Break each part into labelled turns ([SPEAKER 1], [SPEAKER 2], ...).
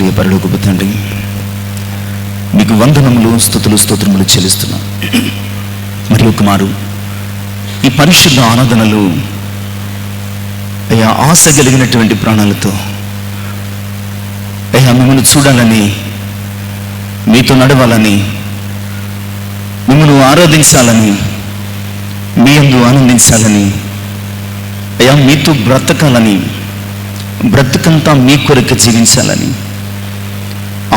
[SPEAKER 1] ప్రియ పరలోకపు తండ్రి, మీకు వందనములు, స్తుతులు, స్తోత్రములు చెల్లిస్తున్నా. మరి ఒక మారు ఈ పరిశుద్ధ ఆరాధనలు అయ్యా ఆశ కలిగినటువంటి ప్రాణాలతో అయ్యా మిమ్మల్ని చూడాలని, మీతో నడవాలని, మిమ్మల్ని ఆరాధించాలని, మీ యందు ఆనందించాలని, అయ్యా మీతో బ్రతకాలని, బ్రతుకంతా మీ కొరకు జీవించాలని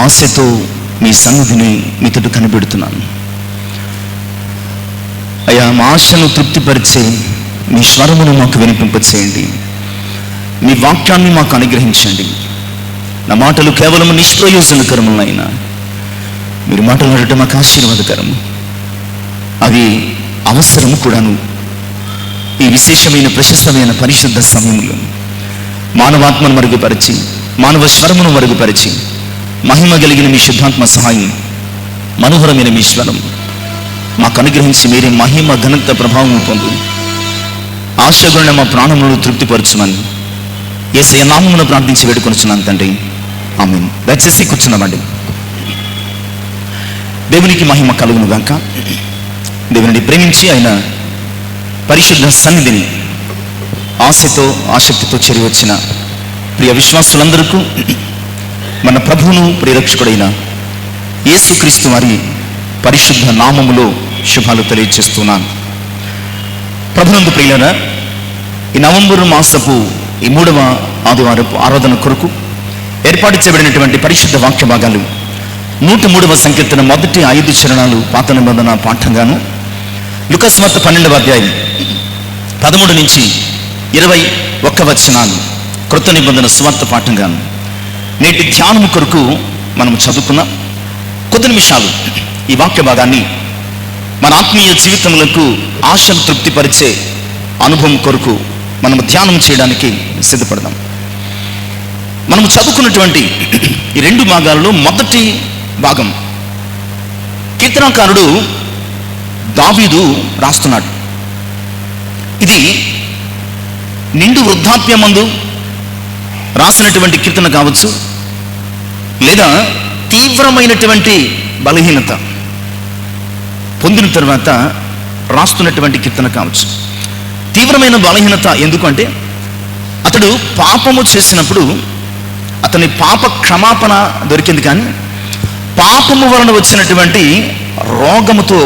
[SPEAKER 1] ఆశతో మీ సన్నిధిని మీతో కనిపెడుతున్నాను. అయ్యా మా ఆశను తృప్తిపరిచే మీ స్వరమును మాకు వినిపింపచేయండి. మీ వాక్యాన్ని మాకు అనుగ్రహించండి. నా మాటలు కేవలం నిష్ప్రయోజనకరములైనా మీరు మాట్లాడటం మాకు ఆశీర్వాదకరము, అవి అవసరము కూడాను. ఈ విశేషమైన ప్రశస్తమైన పరిశుద్ధ సమయంలో మానవాత్మను మరుగుపరిచి, మానవ స్వరమును మరుగుపరిచి, మహిమ కలిగిన మీ శుద్ధాత్మ సహాయం, మనోహరమైన మీ స్వరం మాకు అనుగ్రహించి మీరే మహిమ ఘనత ప్రభావం పొందు ఆశగుణ మా ప్రాణములను తృప్తిపరచుమని యేసయ్య నామమున ప్రార్థించి వేడుకొనుచున్నాను తండ్రి, ఆమేన్. దయచేసి కూర్చున్నామండి. దేవునికి మహిమ కలుగును గాక. దేవుని ప్రేమించి ఆయన పరిశుద్ధ సన్నిధిని ఆశతో ఆసక్తితో చేరి వచ్చిన ప్రియ విశ్వాసులందరికీ మన ప్రభువును ప్రియరక్షకుడైన యేసుక్రీస్తు వారి పరిశుద్ధ నామములో శుభాలు తెలియజేస్తున్నాను. ప్రభునందు ప్రియులారా, ఈ నవంబరు మాసపు ఈ 3వ ఆదివారపు ఆరాధన కొరకు ఏర్పాటు చేయబడినటువంటి పరిశుద్ధ వాక్య భాగాలు 103వ సంకీర్తన మొదటి 5 చరణాలు పాత నిబంధన పాఠంగాను, లూకా సువార్త 12వ అధ్యాయం 13 నుంచి 21 వచనాలు క్రొత్త నిబంధన సువార్త పాఠంగాను నేటి ధ్యానము కొరకు మనం చదువుకున్న కొద్ది నిమిషాలు ఈ వాక్య భాగాన్ని మన ఆత్మీయ జీవితములకు ఆశను తృప్తిపరిచే అనుభవం కొరకు మనం ధ్యానం చేయడానికి సిద్ధపడదాం. మనం చదువుకున్నటువంటి ఈ 2 భాగాలలో మొదటి భాగం కీర్తనకారుడు దావీదు రాస్తున్నాడు. ఇది నిండు వృద్ధాప్యమందు రాసినటువంటి కీర్తన కావచ్చు, లేదా తీవ్రమైనటువంటి బలహీనత పొందిన తర్వాత రాస్తున్నటువంటి కీర్తన కావచ్చు. తీవ్రమైన బలహీనత ఎందుకంటే అతడు పాపము చేసినప్పుడు అతని పాప క్షమాపణ దొరికింది, కానీ పాపము వలన వచ్చినటువంటి రోగముతో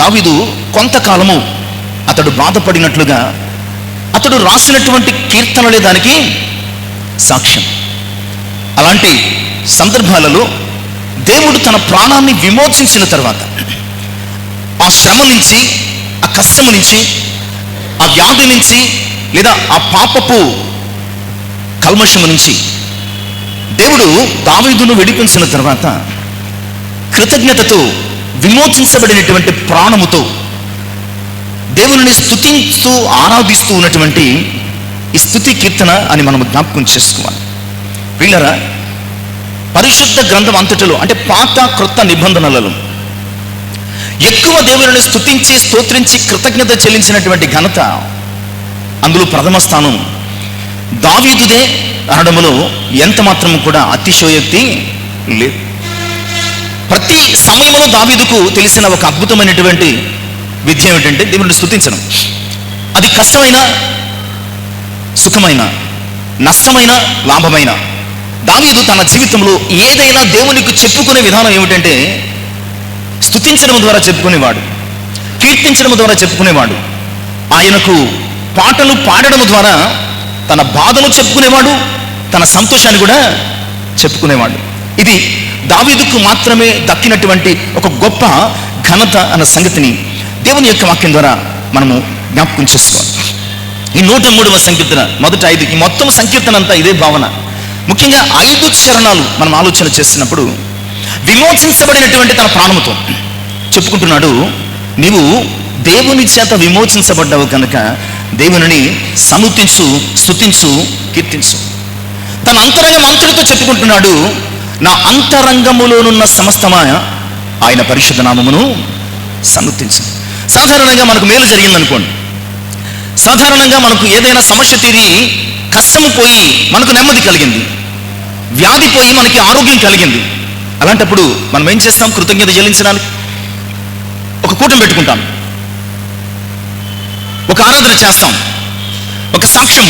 [SPEAKER 1] దావీదు కొంతకాలము అతడు బాధపడినట్లుగా అతడు రాసినటువంటి కీర్తనలే దానికి సాక్ష్యం. అలాంటి సందర్భాలలో దేవుడు తన ప్రాణాన్ని విమోచించిన తర్వాత ఆ శ్రమ నుంచి, ఆ కష్టము నుంచి, ఆ వ్యాధి నుంచి, లేదా ఆ పాపపు కల్మషము నుంచి దేవుడు దావీదును విడిపించిన తర్వాత కృతజ్ఞతతో విమోచించబడినటువంటి ప్రాణముతో దేవుని స్తుతిస్తూ ఆరాధిస్తూ ఉన్నటువంటి ఈ స్తుతి కీర్తన అని మనం జ్ఞాపకం చేసుకోవాలి. వీళ్ళరా, పరిశుద్ధ గ్రంథం అంతటిలో అంటే పాత క్రొత్త నిబంధనలలో ఎక్కువ దేవుని స్తుతించి స్తోత్రించి కృతజ్ఞత చెల్లించినటువంటి ఘనత, అందులో ప్రథమ స్థానం దావీదుదే అనడములో ఎంత మాత్రం కూడా అతిశయోక్తి లేదు. ప్రతి సమయంలో దావీదుకు తెలిసిన ఒక అద్భుతమైనటువంటి విద్య ఏమిటంటే దేవుని స్తుతించడం. అది కష్టమైన, సుఖమైన, నష్టమైన, లాభమైన దావీదు తన జీవితంలో ఏదైనా దేవునికి చెప్పుకునే విధానం ఏమిటంటే స్తుతించడం ద్వారా చెప్పుకునేవాడు, కీర్తించడం ద్వారా చెప్పుకునేవాడు. ఆయనకు పాటలు పాడడం ద్వారా తన బాధను చెప్పుకునేవాడు, తన సంతోషాన్ని కూడా చెప్పుకునేవాడు. ఇది దావీదుకు మాత్రమే దక్కినటువంటి ఒక గొప్ప ఘనత అన్న సంగతిని దేవుని యొక్క వాక్యం ద్వారా మనము జ్ఞాపకం చేసుకోవాలి. ఈ 103వ సంకీర్తన మొదటి 5, ఈ మొత్తం సంకీర్తన అంతా ఇదే భావన. ముఖ్యంగా 5 చరణాలు మనం ఆలోచన చేసినప్పుడు విమోచించబడినటువంటి తన ప్రాణముతో చెప్పుకుంటున్నాడు, నీవు దేవుని చేత విమోచించబడ్డావు కనుక దేవుని సన్నుతించు, స్తుతించు, కీర్తించు. తన అంతరంగం అంతటితో చెప్పుకుంటున్నాడు, నా అంతరంగములోనున్న సమస్తమా ఆయన పరిశుద్ధ నామమును సన్నుతించు. సాధారణంగా మనకు మేలు జరిగిందనుకోండి, సాధారణంగా మనకు ఏదైనా సమస్య తీరి కష్టము పోయి మనకు నెమ్మది కలిగింది, వ్యాధి పోయి మనకి ఆరోగ్యం కలిగింది. అలాంటప్పుడు మనం ఏం చేస్తాం? కృతజ్ఞత చెల్లించడానికి ఒక కూటం పెట్టుకుంటాం, ఒక ఆరాధన చేస్తాం, ఒక సాక్ష్యం,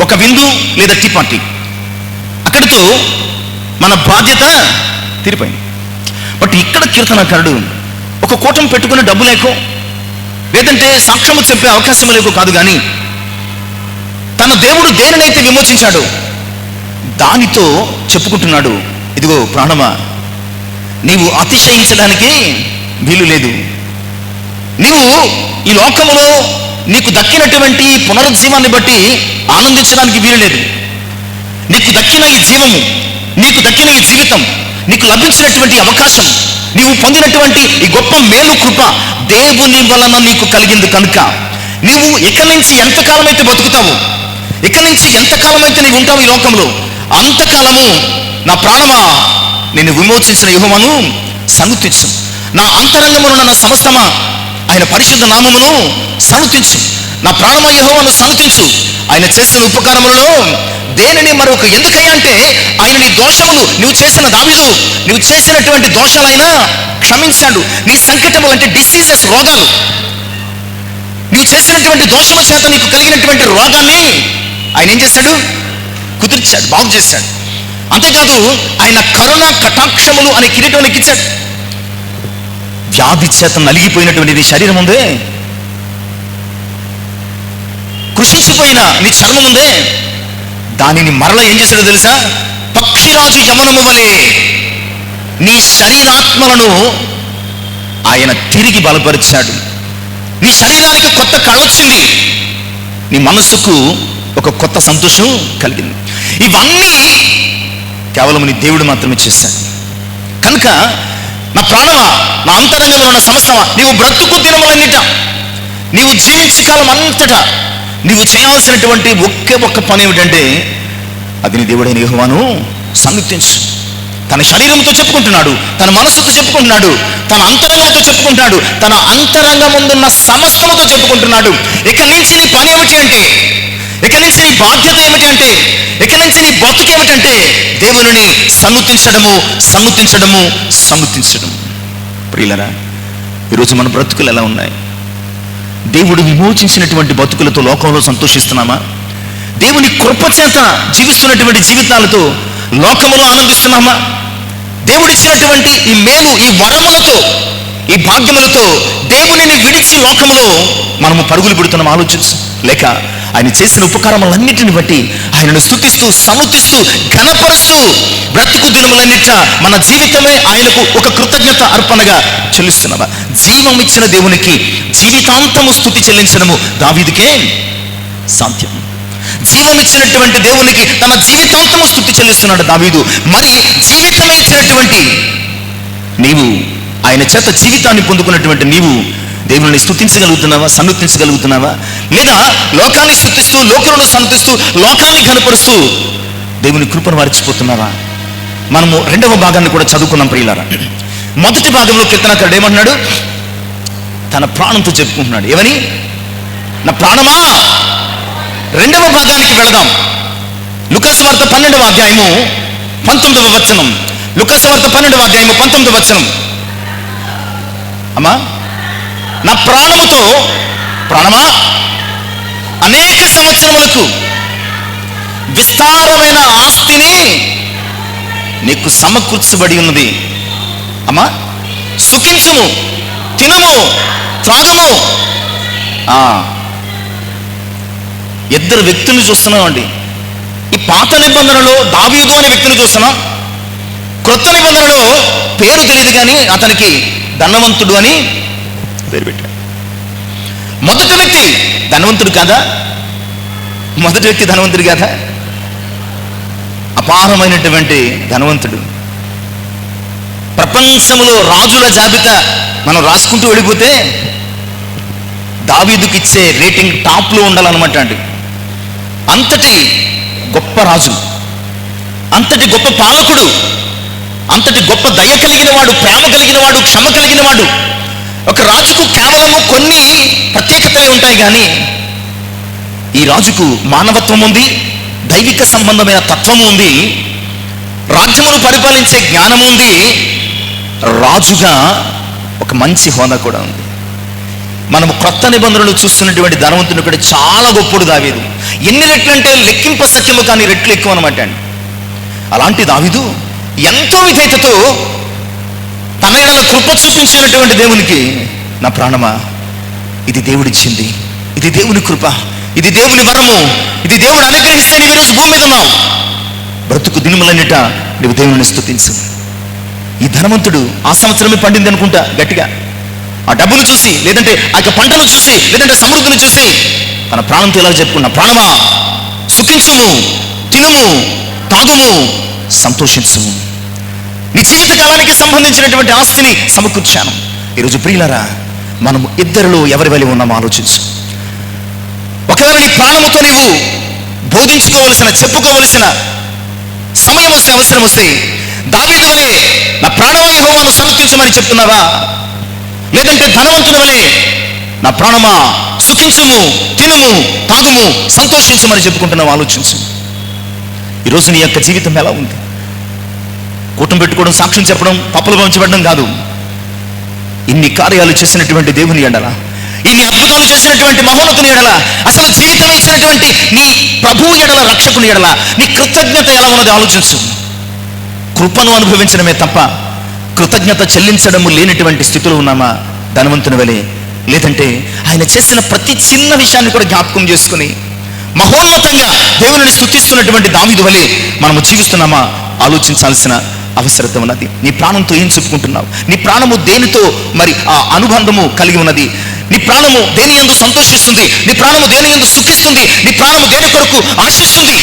[SPEAKER 1] ఒక విందు లేదా టీ పార్టీ. అక్కడితో మన బాధ్యత తీరిపోయింది. బట్ ఇక్కడ కీర్తనకారుడు ఒక కూటం పెట్టుకునే డబ్బు లేకో, లేదంటే సాక్ష్యము చెప్పే అవకాశం లేకో కాదు, కానీ తన దేవుడు దేనినైతే విమోచించాడో దానితో చెప్పుకుంటున్నాడు, ఇదిగో ప్రాణమా, నీవు అతిశయించడానికి వీలు లేదు. నీవు ఈ లోకములో నీకు దక్కినటువంటి పునరుజ్జీవాన్ని బట్టి ఆనందించడానికి వీలు లేదు. నీకు దక్కిన ఈ జీవము, నీకు దక్కిన ఈ జీవితం, నీకు లభించినటువంటి అవకాశం, నీవు పొందినటువంటి ఈ గొప్ప మేలు కృప దేవుని వలన నీకు కలిగింది కనుక నీవు ఇక నుంచి ఎంతకాలం అయితే బతుకుతావు, ఇక నుంచి ఎంతకాలం అయితే నీవు ఉంటావు ఈ లోకంలో, అంతకాలము నా ప్రాణమా నేను విమోచించిన యెహోవాను సన్నుతించు. నా అంతరంగమును నా సమస్తమా ఆయన పరిశుద్ధ నామమును సన్నుతించు. నా ప్రాణమా యెహోవాను సన్నుతించు. ఆయన చేసిన ఉపకారములను దేనిని మరొక, ఎందుకయ్యా అంటే ఆయన నీ దోషములు, నువ్వు చేసిన దావీదు నువ్వు చేసినటువంటి దోషాలు ఆయన క్షమించాడు. నీ సంకటములు అంటే డిసీజెస్, రోగాలు, నువ్వు చేసినటువంటి దోషము చేత నీకు కలిగినటువంటి రోగాన్ని ఆయన ఏం చేశాడు? కుదిర్చాడు, బాగు చేశాడు. అంతేకాదు ఆయన కరుణ కటాక్షములు అనే కిరీటం నీకు ఇచ్చాడు. వ్యాధి చేత నలిగిపోయినటువంటి నీ శరీరం ఉందే, కృషించిపోయిన నీ చర్మం ఉందే, దానిని మరలా ఏం చేశాడో తెలుసా? పక్షిరాజు యవనము వలె నీ శరీరాత్మలను ఆయన తిరిగి బలపరిచాడు. నీ శరీరానికి కొత్త కళొచ్చింది, నీ మనస్సుకు ఒక కొత్త సంతోషం కలిగింది. ఇవన్నీ కేవలం నీ దేవుడు మాత్రమే చేశాడు. కనుక నా ప్రాణమా, నా అంతరంగంలో ఉన్న సమస్తమా, నీవు బ్రతుకు దినములన్నిట, నీవు జీవించే కాలం అంతటా నీవు చేయాల్సినటువంటి ఒకే ఒక్క పని ఏమిటంటే అది నీ దేవుడైన యెహోవాను సన్నుతించు. తన శరీరంతో చెప్పుకుంటున్నాడు, తన మనస్సుతో చెప్పుకుంటున్నాడు, తన అంతరంగంతో చెప్పుకుంటున్నాడు, తన అంతరంగముందున్న సమస్తముతో చెప్పుకుంటున్నాడు. ఇక నుంచి నీ పని ఏమిటి అంటే, ఇక నుంచి నీ బాధ్యత ఏమిటి అంటే, ఇక నుంచి నీ బతుకు ఏమిటంటే దేవునిని సన్నుతించడము, సన్నుతించడము, సన్నుతించడము. ప్రియులరా, ఈరోజు మన బ్రతుకులు ఎలా ఉన్నాయి? దేవుడు విమోచించినటువంటి బతుకులతో లోకంలో సంతోషిస్తున్నామా? దేవుని కృప చేత జీవిస్తున్నటువంటి జీవితాలతో లోకములో ఆనందిస్తున్నామా? దేవుడిచ్చినటువంటి ఈ మేలు, ఈ వరములతో, ఈ భాగ్యములతో దేవునిని విడిచి లోకములో మనము పరుగులు పెడుతున్నాం? ఆలోచించు. లేక ఆయన చేసిన ఉపకారములన్నిటిని బట్టి ఆయనను స్తుతిస్తూ, సన్నుతిస్తూ, ఘనపరుస్తూ బ్రతుకు దినములన్నిట మన జీవితమే ఆయనకు ఒక కృతజ్ఞత అర్పణగా చెల్లిస్తున్నామా? జీవం ఇచ్చిన దేవునికి జీవితాంతము స్తుతి చెల్లించడము దావీదుకే సాధ్యం. జీవం ఇచ్చినటువంటి దేవునికి తన జీవితాంతము స్తుతి చెల్లిస్తున్నాడు దావీదు. మరి జీవితమే ఇచ్చినటువంటి నీవు, ఆయన చేత జీవితాన్ని పొందుకున్నటువంటి నీవు దేవుని స్తుతించగలుగుతున్నావా? సన్నుతించగలుగుతున్నావా? లేదా లోకాన్ని స్తుతిస్తూ, లోకులను సన్నుతిస్తూ, లోకాన్ని కనపరుస్తూ దేవుని కృపను మరిచిపోతున్నావా? మనము రెండవ భాగాన్ని కూడా చదువుకున్నాం ప్రియులారా. మొదటి భాగంలో కీర్తనకారుడు ఏమంటున్నాడు? తన ప్రాణంతో చెప్పుకుంటున్నాడు. ఏమని? నా ప్రాణమా. రెండవ భాగానికి వెళదాం. లూకాసు వార్త 12వ అధ్యాయము 19వ వచనం. లూకాసు వార్త 12వ అధ్యాయము 19వ వచనం. అమ్మా, నా ప్రాణముతో, ప్రాణమా, అనేక సంవత్సరములకు విస్తారమైన ఆస్తిని నీకు సమకూర్చబడి ఉన్నది. అమ్మా, సుఖించుము, తినుము, త్రాగుము. ఇద్దరు వ్యక్తులు చూస్తున్నాం అండి. ఈ పాత నిబంధనలో దావీదు అనే వ్యక్తిని చూస్తున్నాం. క్రొత్త నిబంధనలో పేరు తెలియదు కానీ అతనికి ధనవంతుడు అని పేరు పెట్టాడు. మొదటి వ్యక్తి ధనవంతుడు కాదా? మొదటి వ్యక్తి ధనవంతుడు కాదా? అపారమైనటువంటి ధనవంతుడు. ప్రపంచంలో రాజుల జాబితా మనం రాసుకుంటూ వెళ్ళిపోతే దావీదుకి ఇచ్చే రేటింగ్ టాప్లో ఉండాలన్నమాట అండి. అంతటి గొప్ప రాజు, అంతటి గొప్ప పాలకుడు, అంతటి గొప్ప దయ కలిగిన వాడు, ప్రేమ కలిగిన వాడు, క్షమ కలిగిన వాడు. ఒక రాజుకు కేవలము కొన్ని ప్రత్యేకతలే ఉంటాయి కానీ ఈ రాజుకు మానవత్వం ఉంది, దైవిక సంబంధమైన తత్వము ఉంది. రాజ్యమును పరిపాలించే జ్ఞానము ఉంది, రాజుగా ఒక మంచి హోదా కూడా ఉంది. మనము క్రొత్త నిబంధనలు చూస్తున్నటువంటి ధనవంతుని కూడా చాలా గొప్పడు దావీదు. ఎన్ని రెట్లు అంటే లెక్కింప సఖ్యము కానీ రెట్లు ఎక్కువ అనమాట అండి. అలాంటి దావీదు ఎంతో విధేయతతో తన ఎడల కృప చూపించినటువంటి దేవునికి, నా ప్రాణమా ఇది దేవుడిచ్చింది, ఇది దేవుని కృప, ఇది దేవుని వరము, ఇది దేవుడు అనుగ్రహిస్తే నీవు ఈరోజు భూమి మీద ఉన్నావు, బ్రతుకు దినములన్నిట నీవు దేవుని స్తుతించు. ఈ ధనవంతుడు ఆ సంవత్సరమే పండింది అనుకుంటా గట్టిగా, ఆ డబ్బును చూసి, లేదంటే ఆ పంటను చూసి, లేదంటే సమృద్ధిని చూసి తన ప్రాణంతో ఇలా చెప్పుకున్నా, ప్రాణమా సుఖించుము, తినుము, తాగుము, సంతోషించుము, నీ జీవిత కాలానికి సంబంధించినటువంటి ఆస్తిని సమకూర్చాను. ఈరోజు ప్రియులారా, మనము ఇద్దరిలో ఎవరి వలె ఉన్నామో ఆలోచించు. ఒకవేళ నీ ప్రాణముతో నీవు బోధించుకోవలసిన, చెప్పుకోవలసిన సమయం వస్తే, అవసరం వస్తే, దావీదు వలె నా ప్రాణమా యెహోవాను సమర్పించమని చెప్తున్నావా? లేదంటే ధనవంతుని వలె నా ప్రాణమా సుఖించుము, తినుము, తాగుము, సంతోషించమని చెప్పుకుంటున్నావు? ఆలోచించు. ఈరోజు నీ యొక్క జీవితం ఎలా ఉంది? కూటం పెట్టుకోవడం, సాక్ష్యం చెప్పడం, పప్పులు పంచబడడం కాదు. ఇన్ని కార్యాలు చేసినటువంటి దేవుని ఎడల, ఇన్ని అద్భుతాలు చేసినటువంటి మహోన్నతుని ఎడల, అసలు జీవితం ఇచ్చినటువంటి నీ ప్రభువు ఎడల, రక్షకుని ఎడల నీ కృతజ్ఞత ఎలా ఉన్నది ఆలోచించు. కృపను అనుభవించడమే తప్ప కృతజ్ఞత చెల్లించడము లేనటువంటి స్థితిలో ఉన్నామా ధనవంతుని వలె? లేదంటే ఆయన చేసిన ప్రతి చిన్న విషయాన్ని కూడా జ్ఞాపకం చేసుకుని మహోన్నతంగా దేవుని స్తుతిస్తున్నటువంటి దావీదు వలె మనము జీవిస్తున్నామా? ఆలోచించాల్సిన అవసరత ఉన్నది. నీ ప్రాణంతో ఏం చెప్పుకుంటున్నావు? నీ ప్రాణము దేనితో మరి ఆ అనుబంధము కలిగి ఉన్నది? నీ ప్రాణము దేని యందు సంతోషిస్తుంది? నీ ప్రాణము దేని యందు సుఖిస్తుంది? నీ ప్రాణము దేని కొరకు ఆశిస్తుంది?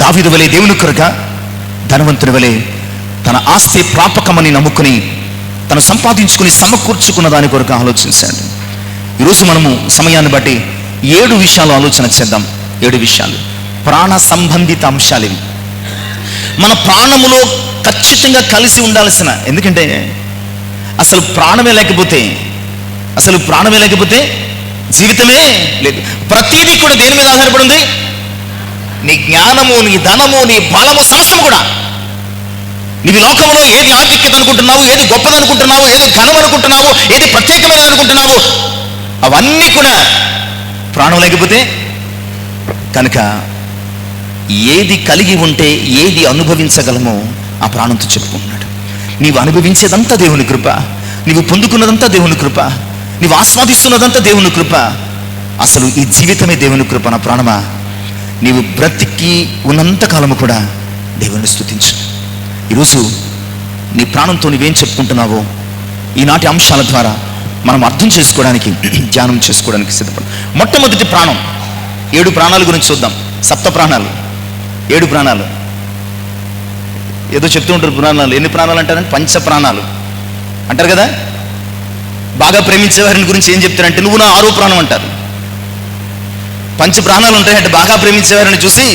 [SPEAKER 1] దావీదు వలె దేవుని కొరక, ధనవంతుని వలె తన ఆస్తి ప్రాపకమని నమ్ముకుని తను సంపాదించుకుని సమకూర్చుకున్న దాని కొరకు ఆలోచించాడు. ఈరోజు మనము సమయాన్ని బట్టి 7 విషయాలు ఆలోచన చేద్దాం. 7 విషయాలు ప్రాణ సంబంధిత అంశాలు ఇవి. మన ప్రాణములో ఖచ్చితంగా కలిసి ఉండాల్సిన, ఎందుకంటే అసలు ప్రాణమే లేకపోతే జీవితమే లేదు. ప్రతిదీ కూడా దేని మీద ఆధారపడింది? నీ జ్ఞానము, నీ ధనము, నీ బలము, సమస్తము కూడా. నీవి లోకంలో ఏది ఆధిక్యత అనుకుంటున్నావు, ఏది గొప్పదనుకుంటున్నావు, ఏది ఘనం అనుకుంటున్నావు, ఏది ప్రత్యేకమైనది అనుకుంటున్నావు, అవన్నీ కూడా ప్రాణం లేకపోతే. కనుక ఏది కలిగి ఉంటే ఏది అనుభవించగలమో ఆ ప్రాణంతో చెప్పుకుంటున్నాడు. నీవు అనుభవించేదంతా దేవుని కృప, నీవు పొందుకున్నదంతా దేవుని కృప, నీవు ఆస్వాదిస్తున్నదంతా దేవుని కృప. అసలు ఈ జీవితమే దేవుని కృప. నా ప్రాణమా, నీవు బ్రతికి ఉన్నంత కాలము కూడా దేవుని స్తుతించు. ఈరోజు నీ ప్రాణంతో నీవేం చెప్పుకుంటున్నావో ఈనాటి అంశాల ద్వారా మనం అర్థం చేసుకోవడానికి, ధ్యానం చేసుకోవడానికి సిద్ధపడు. మొట్టమొదటి ప్రాణం, 7 ప్రాణాల గురించి చూద్దాం. సప్త ప్రాణాలు, 7 ప్రాణాలు. ఏదో చెప్తూ ఉంటారు ప్రాణాలు. ఎన్ని ప్రాణాలు అంటారంటే పంచ ప్రాణాలు అంటారు కదా. బాగా ప్రేమించే వారిని గురించి ఏం చెప్తారంటే నువ్వు నా 6వ ప్రాణం అంటారు. పంచ ప్రాణాలు ఉంటాయంటే బాగా ప్రేమించే వారిని చూసి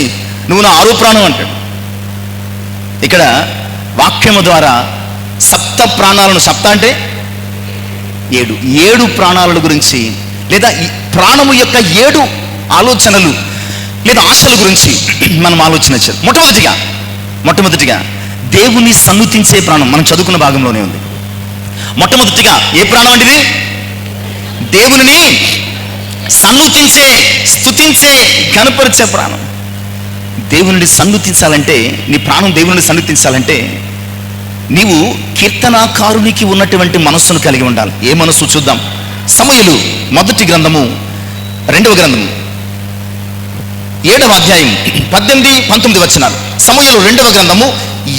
[SPEAKER 1] నువ్వు నా 6వ ప్రాణం అంటాడు. ఇక్కడ వాక్యము ద్వారా సప్త ప్రాణాలను, సప్త అంటే 7 ప్రాణాల గురించి, లేదా ఈ ప్రాణము యొక్క 7 ఆలోచనలు లేదా ఆశల గురించి మనం ఆలోచన చేద్దాం. మొట్టమొదటిగా దేవుని సన్నుతించే ప్రాణం. మనం చదువుకున్న భాగంలోనే ఉంది. మొట్టమొదటిగా ఏ ప్రాణం అంటే ఇది? దేవునిని సన్నుతించే, స్తుతించే, కనపరిచే ప్రాణం. దేవుని సన్నుతించాలంటే, నీ ప్రాణం దేవుని సన్నుతించాలంటే నీవు కీర్తనాకారునికి ఉన్నటువంటి మనస్సును కలిగి ఉండాలి. ఏ మనస్సు చూద్దాం. సమూయేలు మొదటి గ్రంథము 2వ గ్రంథము 7వ అధ్యాయం 18-19 వచనాలు. సమూయేలు 2వ గ్రంథము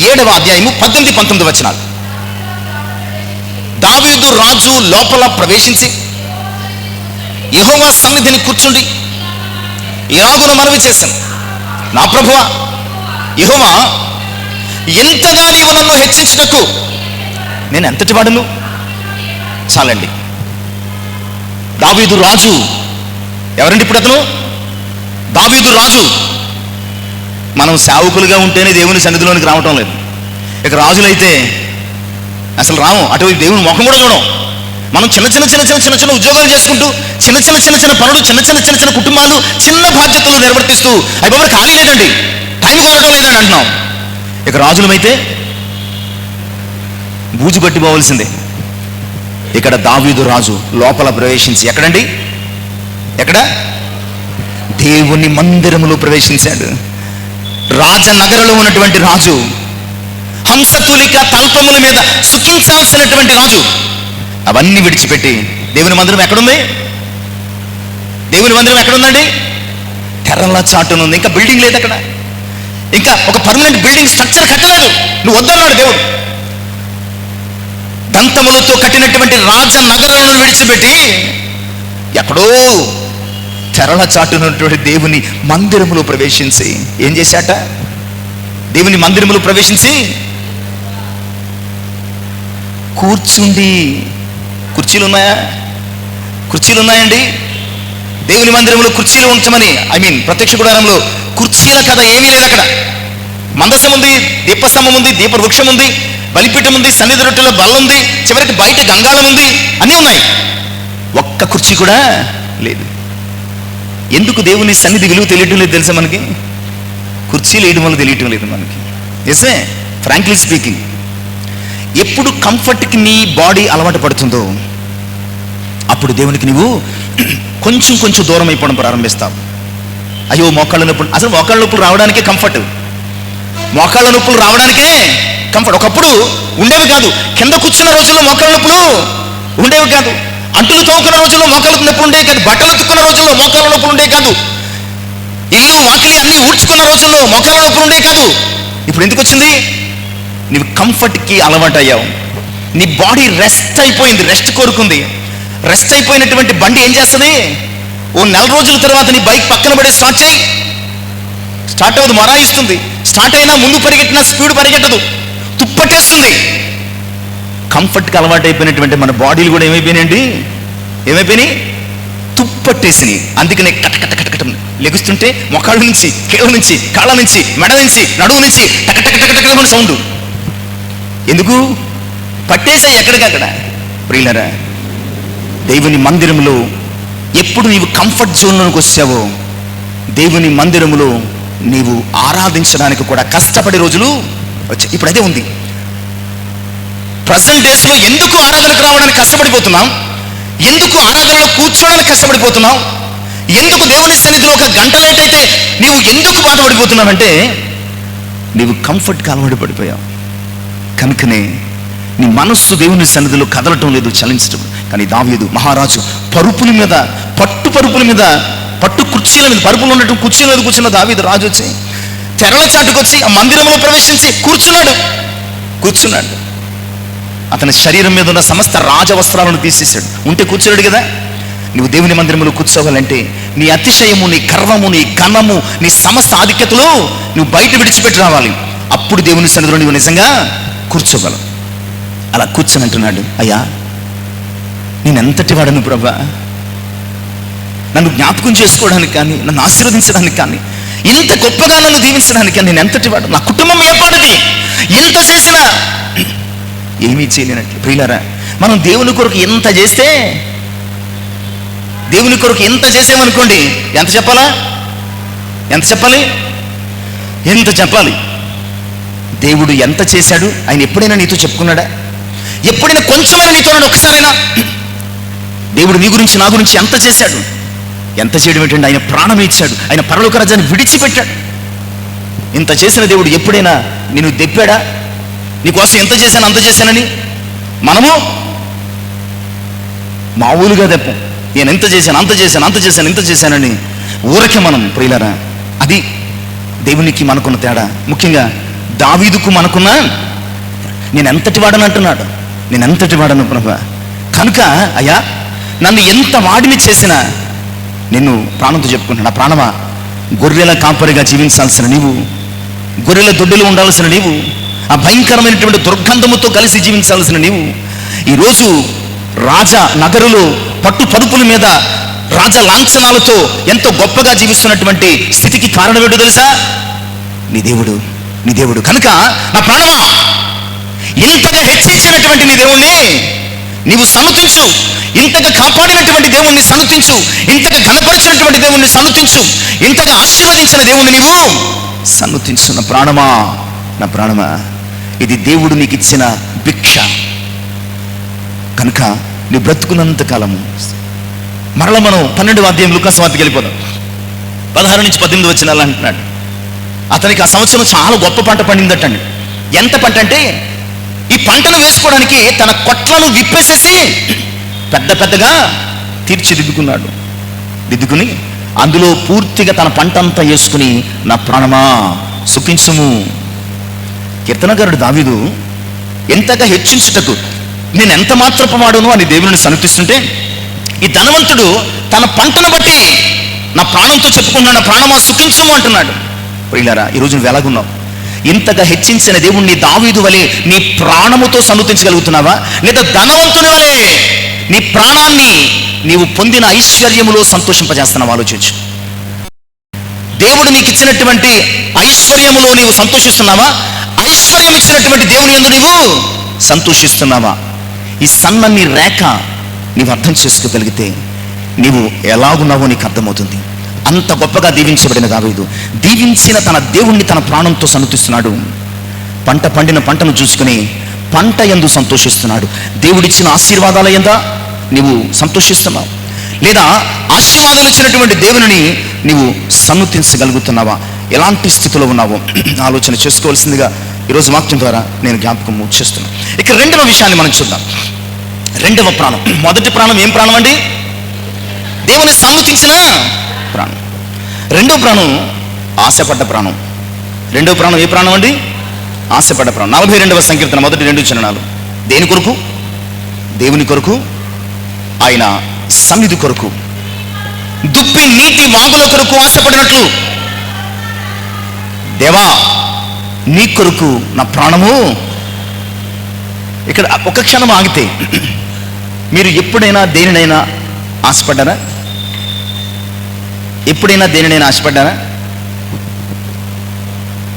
[SPEAKER 1] 7వ అధ్యాయము 18-19 వచనాలు. దావీదు రాజు లోపల ప్రవేశించి యెహోవా సన్నిధిని కూర్చుండి ఇలాగున మనవి చేశాను, నా ప్రభువా యెహోవా, ఎంతగా నీవు నన్ను హెచ్చించుటకు నేను ఎంతటి వాడును? చాలండి. దావీదు రాజు ఎవరండి ఇప్పుడు అతను? దావీదు రాజు. మనం సేవకులుగా ఉంటేనే దేవుని సన్నిధిలోనికి రావటం లేదు. ఇక రాజులైతే అసలు రాము, అటువైపు దేవుని ముఖం కూడా చూడం. మనం చిన్న ఉద్యోగాలు చేసుకుంటూ, చిన్న పనులు, చిన్న కుటుంబాలు, చిన్న బాధ్యతలు నిర్వర్తిస్తూ, అయ్యి బాబు ఖాళీ లేదండి, టైం కుదరటం లేదని అంటున్నాం. ఇక రాజులమైతే బూజు పట్టిపోవలసిందే. ఇక్కడ దావీదు రాజు లోపల ప్రవేశించి ఎక్కడండి, ఎక్కడ? దేవుని మందిరములో ప్రవేశించాడు. రాజనగరంలో ఉన్నటువంటి రాజు, హంసతూలిక తల్పముల మీద సుఖించాల్సినటువంటి రాజు, అవన్నీ విడిచిపెట్టి దేవుని మందిరం ఎక్కడుంది? దేవుని మందిరం ఎక్కడుందండి? తెరల చాటున ఉంది. ఇంకా బిల్డింగ్ లేదు అక్కడ, ఇంకా ఒక పర్మనెంట్ బిల్డింగ్ స్ట్రక్చర్ కట్టలేదు. నువ్వు వద్దన్నాడు దేవుడు. దంతములతో కట్టినటువంటి రాజనగరాలను విడిచిపెట్టి ఎక్కడో తెరల చాటునటువంటి దేవుని మందిరములో ప్రవేశించి ఏం చేశాట? దేవుని మందిరములో ప్రవేశించి కూర్చుండి. కుర్చీలు ఉన్నాయా? కుర్చీలు ఉన్నాయండి. దేవుని మందిరంలో కుర్చీలు ఉంచమని, ప్రత్యక్ష గుడారంలో కుర్చీల కథ ఏమీ లేదు అక్కడ. మందసం ఉంది, దీపస్తంభం ఉంది, దీప వృక్షం ఉంది, బలిపీఠం ఉంది, సన్నిధి రొట్టెల బల్ల ఉంది, చివరికి బయట గంగాళం ఉంది, అన్నీ ఉన్నాయి. ఒక్క కుర్చీ కూడా లేదు. ఎందుకు దేవుని సన్నిధి విలువ తెలియటం లేదు తెలుసా మనకి? కుర్చీలు వేయడం వల్ల తెలియటం లేదు మనకి. ఎస్ఏ ఫ్రాంక్లీ స్పీకింగ్, ఎప్పుడు కంఫర్ట్కి నీ బాడీ అలవాటు పడుతుందో అప్పుడు దేవునికి నువ్వు కొంచెం కొంచెం దూరం అయిపోవడం ప్రారంభిస్తావు. అయ్యో మోకాళ్ళ నొప్పులు, అసలు మోకాళ్ళ నొప్పులు రావడానికే కంఫర్ట్. మోకాళ్ళ నొప్పులు రావడానికే కంఫర్ట్. ఒకప్పుడు ఉండేవి కాదు. కింద కూర్చున్న రోజుల్లో మోకాళ్ళ నొప్పులు ఉండేవి కాదు. అంటులు తోముకున్న రోజుల్లో మోకాళ్ళ నొప్పులు ఉండేవి కాదు. బట్టలు ఉతుక్కున్న రోజుల్లో మోకాళ్ళ నొప్పులు ఉండేవి కాదు. ఇల్లు వాకిలి అన్ని ఊడ్చుకున్న రోజుల్లో మోకాళ్ళ నొప్పులు ఉండేవి కాదు. ఇప్పుడు ఎందుకు వచ్చింది? నీవు కంఫర్ట్కి అలవాటు అయ్యావు. నీ బాడీ రెస్ట్ అయిపోయింది, రెస్ట్ కోరుకుంది. రెస్ట్ అయిపోయినటువంటి బండి ఏం చేస్తుంది? ఓ నెల రోజుల తర్వాత నీ బైక్ పక్కన పడి స్టార్ట్ చేయి, స్టార్ట్ అవ్వదు, మొరాయిస్తుంది. స్టార్ట్ అయినా ముందు పరిగెట్టినా స్పీడ్ పరిగెట్టదు, తుప్పట్టేస్తుంది. కంఫర్ట్కి అలవాటు అయిపోయినటువంటి మన బాడీలు కూడా ఏమైపోయినాయండి? ఏమైపోయినాయి? తుప్పట్టేసినాయి. అందుకనే కటకట కటకట లెగుస్తుంటే మొకాళ్ళ నుంచి, కీళ్ళ నుంచి, కాళ్ళ నుంచి, మెడ నుంచి, నడువు నుంచి టకటకటకటకమని సౌండ్. ఎందుకు? పట్టేసాయి ఎక్కడికక్కడ. ప్రియులరా, దేవుని మందిరంలో ఎప్పుడు నీవు కంఫర్ట్ జోన్లోకి వచ్చావో దేవుని మందిరములో నీవు ఆరాధించడానికి కూడా కష్టపడే రోజులు వచ్చాయి. ఇప్పుడు అదే ఉంది. ప్రజెంట్ డేస్లో ఎందుకు ఆరాధనకు రావడానికి కష్టపడిపోతున్నాం? ఎందుకు ఆరాధనలో కూర్చోవడానికి కష్టపడిపోతున్నాం? ఎందుకు దేవుని సన్నిధిలో ఒక గంట లేట్ అయితే నీవు ఎందుకు బాధపడిపోతున్నావంటే నీవు కంఫర్ట్కి అలవాటు పడిపోయావు. కనుకనే నీ మనస్సు దేవుని సన్నిధిలో కదలటం లేదు, చలించటం. కానీ దావీదు మహారాజు పరుపుల మీద, పరుపుల మీద, పట్టు కుర్చీల మీద, పరుపులు ఉన్నట్టు కుర్చీల మీద కూర్చున్న దావీదు రాజు వచ్చి తెరల చాటుకొచ్చి ఆ మందిరంలో ప్రవేశించి కూర్చున్నాడు. అతని శరీరం మీద ఉన్న సమస్త రాజవస్త్రాలను తీసేశాడు. ఉంటే కూర్చోలేడు కదా. నువ్వు దేవుని మందిరంలో కూర్చోవాలంటే నీ అతిశయము, నీ గర్వము, నీ ఘనము, నీ సమస్త ఆధిక్యతలు నువ్వు బయట విడిచిపెట్టి రావాలి. అప్పుడు దేవుని సన్నిధిలో నువ్వు నిజంగా కూర్చోగలవు. అలా కూర్చొని అంటున్నాడు, అయ్యా నేను ఎంతటి వాడను ప్రభా, నన్ను జ్ఞాపకం చేసుకోవడానికి కానీ, నన్ను ఆశీర్వదించడానికి కానీ, ఇంత గొప్పగా నన్ను దీవించడానికి కానీ నేను ఎంతటి వాడు. నా కుటుంబం ఏపాటిది, ఎంత చేసినా ఏమీ చేయలేనట్లు. ప్రియులారా, మనం దేవుని కొరకు ఎంత చేస్తే, దేవుని కొరకు ఎంత చేసామనుకోండి, ఎంత చెప్పాలి? ఎంత చెప్పాలి? దేవుడు ఎంత చేశాడు ఆయన ఎప్పుడైనా నీతో చెప్పుకున్నాడా? ఎప్పుడైనా కొంచెమైనా నీతో ఒకసారైనా దేవుడు నీ గురించి, నా గురించి ఎంత చేశాడు? ఎంత చేయడం ఏంటంటే ఆయన ప్రాణం ఇచ్చాడు, ఆయన పరలోక రాజ్యాన్ని విడిచిపెట్టాడు. ఇంత చేసిన దేవుడు ఎప్పుడైనా నేను దెప్పాడా? నీకోసం ఎంత చేశాను అంత చేశానని? మనము మామూలుగా దెప్పం. నేను ఎంత చేశాను ఇంత చేశానని ఊరకే మనం. ప్రియులారా, అది దేవునికి మనకున్న తేడా. ముఖ్యంగా దావీదుకు మనకున్న, నేను ఎంతటి వాడని అంటున్నాడు. నేను ఎంతటి వాడను ప్రభా, కనుక అయ్యా నన్ను ఎంత వాడిని చేసినా నిన్ను ప్రాణంతో చెప్పుకుంటున్నా. ప్రాణమా, గొర్రెల కాపరిగా జీవించాల్సిన నీవు, గొర్రెల దొడ్డులు ఉండాల్సిన నీవు, ఆ భయంకరమైనటువంటి దుర్గంధముతో కలిసి జీవించాల్సిన నీవు ఈరోజు రాజా నగరులో పట్టు పరుపుల మీద రాజ లాంఛనాలతో ఎంతో గొప్పగా జీవిస్తున్నటువంటి స్థితికి కారణం ఏంటో తెలుసా? నీ దేవుడు. కనుక నా ప్రాణమా, ఇంతగా హెచ్చించినటువంటి నీ దేవుణ్ణి నీవు సన్నతించు. ఇంతగా కాపాడినటువంటి దేవుణ్ణి సన్నతించు. ఇంతగా ఘనపరిచినటువంటి దేవుణ్ణి సన్నతించు. ఇంతగా ఆశీర్వదించిన దేవుణ్ణి నీవు సన్నతించు. నా ప్రాణమా నా ప్రాణమా, ఇది దేవుడు నీకు ఇచ్చిన భిక్ష కనుక నీ బ్రతుకున్నంత కాలము. మరలా మనం 12వ అధ్యాయం లూకాసు వార్తకి వెళ్ళిపోదాం. 16 నుంచి 18 వచనాలు అంటున్నాడు. అతనికి ఆ సంవత్సరం చాలా గొప్ప పంట పండిందటండి. ఎంత పంట అంటే, ఈ పంటను వేసుకోవడానికి తన కొట్లను విప్పేసేసి పెద్ద పెద్దగా తీర్చిదిద్దుకున్నాడు. దిద్దుకుని అందులో పూర్తిగా తన పంట అంతా వేసుకుని, నా ప్రాణమా సుఖించుము. కీర్తనకారుడు దావీదు ఎంతగా హెచ్చించుటకు నేను ఎంత మాత్రపు వాడును అని దేవుని సన్నతిస్తుంటే, ఈ ధనవంతుడు తన పంటను బట్టి నా ప్రాణంతో చెప్పుకుంటున్నాడు, నా ప్రాణమా సుఖించుము అంటున్నాడు. ప్రియులారా, ఈరోజు నువ్వు ఎలాగున్నావు? ఇంతగా హెచ్చించిన దేవుణ్ణి దావీదు వలె నీ ప్రాణముతో సన్నతించగలుగుతున్నావా? లేదా ధనవంతుని వలె నీ ప్రాణాన్ని నీవు పొందిన ఐశ్వర్యములో సంతోషింపజేస్తున్నావు? ఆలోచించు. దేవుడు నీకు ఇచ్చినటువంటి ఐశ్వర్యములో నీవు సంతోషిస్తున్నావా? ఐశ్వర్యం ఇచ్చినటువంటి దేవుని యందు నీవు సంతోషిస్తున్నావా? ఈ సన్నని రేఖ నీవు అర్థం చేసుకోగలిగితే నీవు ఎలాగున్నావో నీకు అర్థమవుతుంది. అంత గొప్పగా దీవించబడిన దావీదు దీవించిన తన దేవుణ్ణి తన ప్రాణంతో సన్నతిస్తున్నాడు. పంట పండిన పంటను చూసుకుని పంట యందు సంతోషిస్తున్నాడు. దేవుడిచ్చిన ఆశీర్వాదాల యందు నీవు సంతోషిస్తున్నావు, లేదా ఆశీర్వాదాలు ఇచ్చినటువంటి దేవుని నీవు సన్నతించగలుగుతున్నావా? ఎలాంటి స్థితిలో ఉన్నావో ఆలోచన చేసుకోవాల్సిందిగా ఈరోజు వాక్యం ద్వారా నేను జ్ఞాపకం చేస్తున్నాను. ఇక రెండవ విషయాన్ని మనం చూద్దాం. రెండవ ప్రాణం. మొదటి ప్రాణం ఏం ప్రాణం అండి? దేవుని సమ్మతించిన ప్రాణం. రెండవ ప్రాణం ఆశపడ్డ ప్రాణం. రెండవ ప్రాణం ఏ ప్రాణం అండి? ఆశపడ్డ ప్రాణం. 42వ సంకీర్తన మొదటి 2 చరణాలు. దేని కొరకు? దేవుని కొరకు, ఆయన సన్నిధి కొరకు, దుప్పి నీటి వాగుల కొరకు ఆశపడినట్లు, దేవా నీ కొరకు నా ప్రాణము. ఇక్కడ ఒక క్షణం ఆగితే, మీరు ఎప్పుడైనా దేనినైనా ఆశపడ్డారా? ఎప్పుడైనా దేనినైనా ఆశపడ్డారా?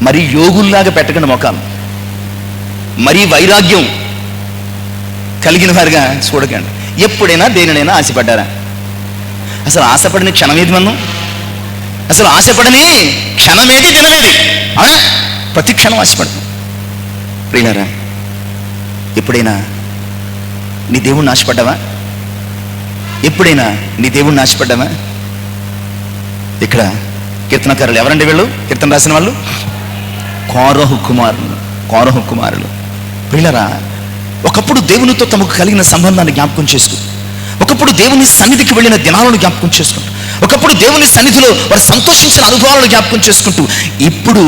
[SPEAKER 1] మరి యోగుల్లాగా పెట్టకండి మొఖాలు, మరీ వైరాగ్యం కలిగిన వారుగా చూడకండి. ఎప్పుడైనా దేనినైనా ఆశపడ్డారా? అసలు ఆశపడిన క్షణమేది మనం? అసలు ఆశపడని క్షణమేది, దినమేది? ప్రతి క్షణం ఆశపడతాం. ప్రియులారా, ఎప్పుడైనా నీ దేవుణ్ణి ఆశపడ్డావా? ఎప్పుడైనా నీ దేవుణ్ణి ఆశపడ్డావా? ఇక్కడ కీర్తనకారులు ఎవరండి వీళ్ళు? కీర్తన రాసిన వాళ్ళు కోరహు కుమారులు. ప్రియులారా, ఒకప్పుడు దేవునితో తమకు కలిగిన సంబంధాన్ని జ్ఞాపకం చేస్తూ, ఒకప్పుడు దేవుని సన్నిధికి వెళ్ళిన దినాలను జ్ఞాపకం చేసుకుంటూ, ఒకప్పుడు దేవుని సన్నిధిలో వారు సంతోషించిన అనుభవాలను జ్ఞాపకం చేసుకుంటూ, ఇప్పుడు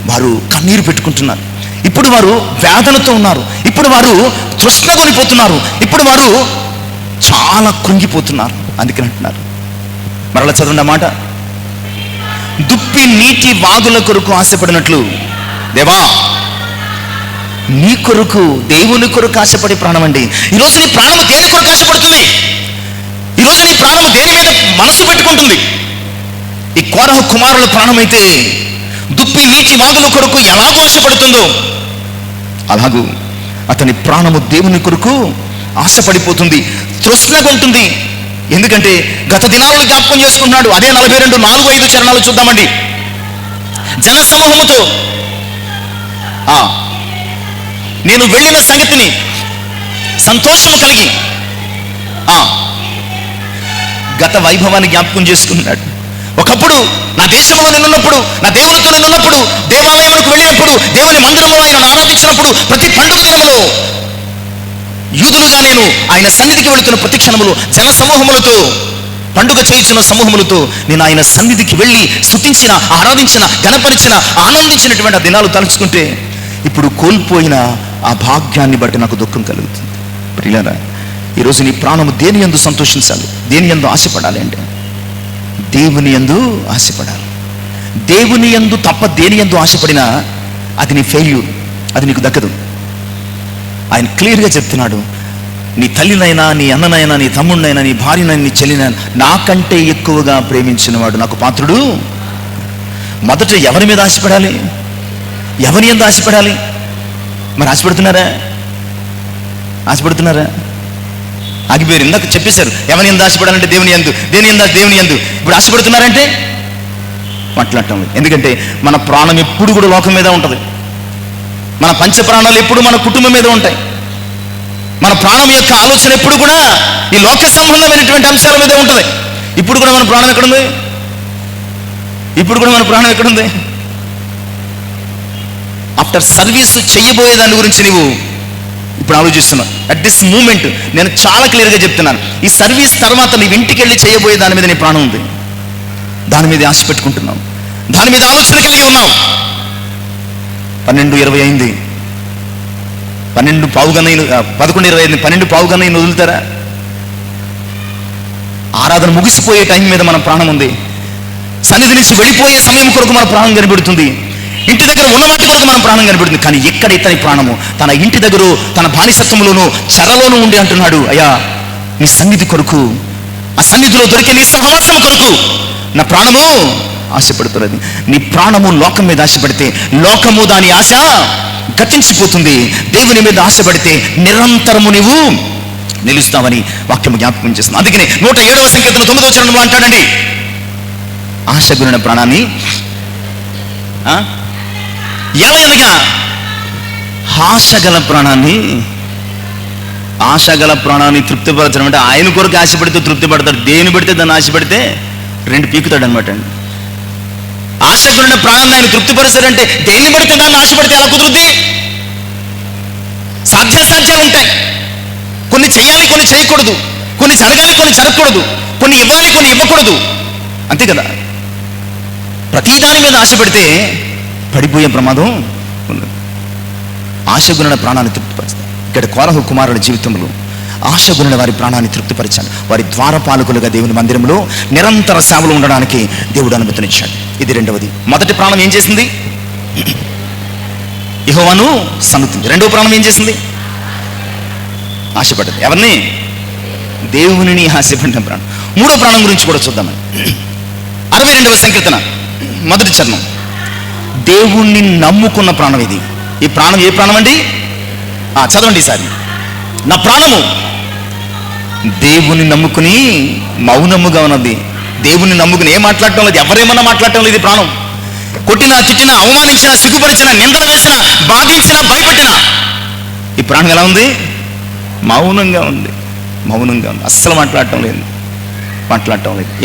[SPEAKER 1] వారు కన్నీరు పెట్టుకుంటున్నారు. ఇప్పుడు వారు వేదనతో ఉన్నారు. ఇప్పుడు వారు తృష్ణగొనిపోతున్నారు. ఇప్పుడు వారు చాలా కృంగిపోతున్నారు. అందుకని అంటున్నారు, మరలా చదవండి ఆ మాట. దుప్పి నీటి వాగుల కొరకు ఆశపడినట్లు, దేవా నీ కొరకు, దేవుని కొరకు ఆశపడే ప్రాణం అండి. ఈరోజు నీ ప్రాణము దేని కొరకు ఆశపడుతుంది? ఈరోజు నీ ప్రాణము దేని మీద మనసు పెట్టుకుంటుంది? ఈ కోరహు కుమారుల ప్రాణం అయితే దుప్పి నీటి వాగుల కొరకు ఎలాగో ఆశపడుతుందో, అలాగూ అతని ప్రాణము దేవుని కొరకు ఆశపడిపోతుంది, తృష్ణగా ఉంటుంది. ఎందుకంటే గత దినాలను జ్ఞాపకం చేసుకుంటున్నాడు. అదే 42, 4, 5 చరణాలు చూద్దామండి. జన సమూహముతో నేను వెళ్ళిన సంగతిని సంతోషము కలిగి గత వైభవాన్ని జ్ఞాపకం చేసుకున్నాడు. ఒకప్పుడు నా దేశంలో నేనున్నప్పుడు, నా దేవునితో నేనున్నప్పుడు, దేవాలయంలోకి వెళ్ళినప్పుడు, దేవుని మందిరంలో ఆయన ఆరాధించినప్పుడు, ప్రతి పండుగ దినములో యూదులుగా నేను ఆయన సన్నిధికి వెళుతున్న ప్రతి క్షణములో జన సమూహములతో, పండుగ చేయించిన సమూహములతో నేను ఆయన సన్నిధికి వెళ్ళి స్తుతించిన, ఆరాధించిన, గణపరిచిన, ఆనందించినటువంటి ఆ దినాలు తలుచుకుంటే ఇప్పుడు కోల్పోయిన ఆ భాగ్యాన్ని బట్టి నాకు దుఃఖం కలుగుతుంది. ప్రియులారా, ఈరోజు నీ ప్రాణము దేని యందు సంతోషించాలి? దేని యందు ఆశపడాలి అంటే దేవుని యందు ఆశపడాలి. దేవుని యందు తప్ప దేని యందు ఆశపడినా అది నీ ఫెయిల్యూర్, అది నీకు దక్కదు. ఆయన క్లియర్గా చెప్తున్నాడు, నీ తల్లినైనా, నీ అన్ననైనా, నీ తమ్ముడినైనా, నీ భార్యనైనా, నీ చెల్లినైనా నాకంటే ఎక్కువగా ప్రేమించిన వాడు నాకు పాత్రుడు. మొదట ఎవరి మీద ఆశపడాలి? ఎవరి యందు ఆశపడాలి? మరి ఆశపడుతున్నారా? ఆగిపోయారు. ఇందాక చెప్పేశారు ఎవరి యందు ఆశపడాలంటే దేవుని యందు, దేవుని యందు. ఇప్పుడు ఆశపడుతున్నారంటే మాట్లాడటం. ఎందుకంటే మన ప్రాణం ఎప్పుడు కూడా లోకం మీద ఉంటుంది. మన పంచ ప్రాణాలు ఎప్పుడు మన కుటుంబం మీద ఉంటాయి. మన ప్రాణం యొక్క ఆలోచన ఎప్పుడు కూడా ఈ లోక సంబంధమైనటువంటి అంశాల మీదే ఉంటుంది. ఇప్పుడు కూడా మన ప్రాణం ఎక్కడుంది? ఇప్పుడు కూడా మన ప్రాణం ఎక్కడుంది? ఆఫ్టర్ సర్వీస్ చెయ్యబోయే దాని గురించి నీవు ఇప్పుడు ఆలోచిస్తున్నావు. అట్ దిస్ మూమెంట్ నేను చాలా క్లియర్గా చెప్తున్నాను, ఈ సర్వీస్ తర్వాత నీవు ఇంటికి వెళ్ళి చేయబోయే దాని మీద నీ ప్రాణం ఉంది. దాని మీద ఆశ పెట్టుకుంటున్నావు, దాని మీద ఆలోచన కలిగి ఉన్నావు. 12:20 అయింది, 11:15 అయింది, 12:15 వదులుతారా? ఆరాధన ముగిసిపోయే టైం మీద మన ప్రాణం ఉంది. సన్నిధి నుంచి వెళ్ళిపోయే సమయం కొరకు మన ప్రాణం కనిపెడుతుంది. ఇంటి దగ్గర ఉన్న వాటి కొరకు మన ప్రాణం కనిపెడుతుంది. కానీ ఎక్కడ ఇతని ప్రాణము తన ఇంటి దగ్గర, తన బానిసత్వంలోనూ చెరలోనూ ఉండి అంటున్నాడు, అయ్యా నీ సన్నిధి కొరకు, ఆ సన్నిధిలో దొరికే నీ సహవాసం కొరకు నా ప్రాణము ఆశపడుతున్నది. నీ ప్రాణము లోకం మీద ఆశపడితే లోకము దాని ఆశ గతించిపోతుంది. దేవుని మీద ఆశపడితే నిరంతరము నీవు నిలుస్తావని వాక్యము జ్ఞాపకం చేస్తుంది. అందుకనే 107వ సంకీర్తన 9వ చరణంలో అంటాడండి, ఆశగుణ ప్రాణాన్ని ఎలాగనగా ఆశగల ప్రాణాన్ని తృప్తిపరచడం అంటే ఆయన కొరకు ఆశపడితే తృప్తి పడతాడు. దేని పడితే దాన్ని ఆశపడితే 2 పీకుతాడు అనమాట అండి. ఆశగుణ ప్రాణాన్ని ఆయన తృప్తిపరచాడంటే దేన్ని పడితే దాన్ని ఆశపడితే ఎలా కుదురుద్ది? సాధ్యాసాధ్యాలు ఉంటాయి. కొన్ని చేయాలి, కొన్ని చేయకూడదు, కొన్ని జరగాలి, కొన్ని జరగకూడదు, కొన్ని ఇవ్వాలి, కొన్ని ఇవ్వకూడదు, అంతే కదా. ప్రతి దాని మీద ఆశపడితే పడిపోయే ప్రమాదం ఉన్నది. ఆశగుణ ప్రాణాన్ని తృప్తిపరుస్తాడు. ఇక్కడ కోరహు కుమారుల జీవితంలో ఆశగుణ వారి ప్రాణాన్ని తృప్తిపరిచాడు. వారి ద్వారపాలకులుగా దేవుని మందిరంలో నిరంతర సేవలు ఉండడానికి దేవుడు అనుమతినిచ్చాడు. ఇది రెండవది. మొదటి ప్రాణం ఏం చేసింది? యెహోవాను సన్నుతింది. రెండవ ప్రాణం ఏం చేసింది? ఆశపడ్డది. ఎవరిని? దేవునిని ఆశపడిన ప్రాణం. మూడో ప్రాణం గురించి కూడా చూద్దామని 62వ సంకీర్తన మొదటి చరణం. దేవుణ్ణి నమ్ముకున్న ప్రాణం ఇది. ఈ ప్రాణం ఏ ప్రాణం అండి? చదవండి ఈసారి. నా ప్రాణము దేవుని నమ్ముకుని మౌనముగా ఉన్నది. దేవుని నమ్ముకుని ఏం మాట్లాడటం లేదు, ఎవరేమన్నా మాట్లాడటం లేదు. ప్రాణం కొట్టినా, తిట్టినా, అవమానించినా, సిగ్గుపరిచినా, నిందలు వేసినా, బాధించినా, భయపెట్టినా ఈ ప్రాణం ఎలా ఉంది? మౌనంగా ఉంది. అస్సలు మాట్లాడటం లేదు.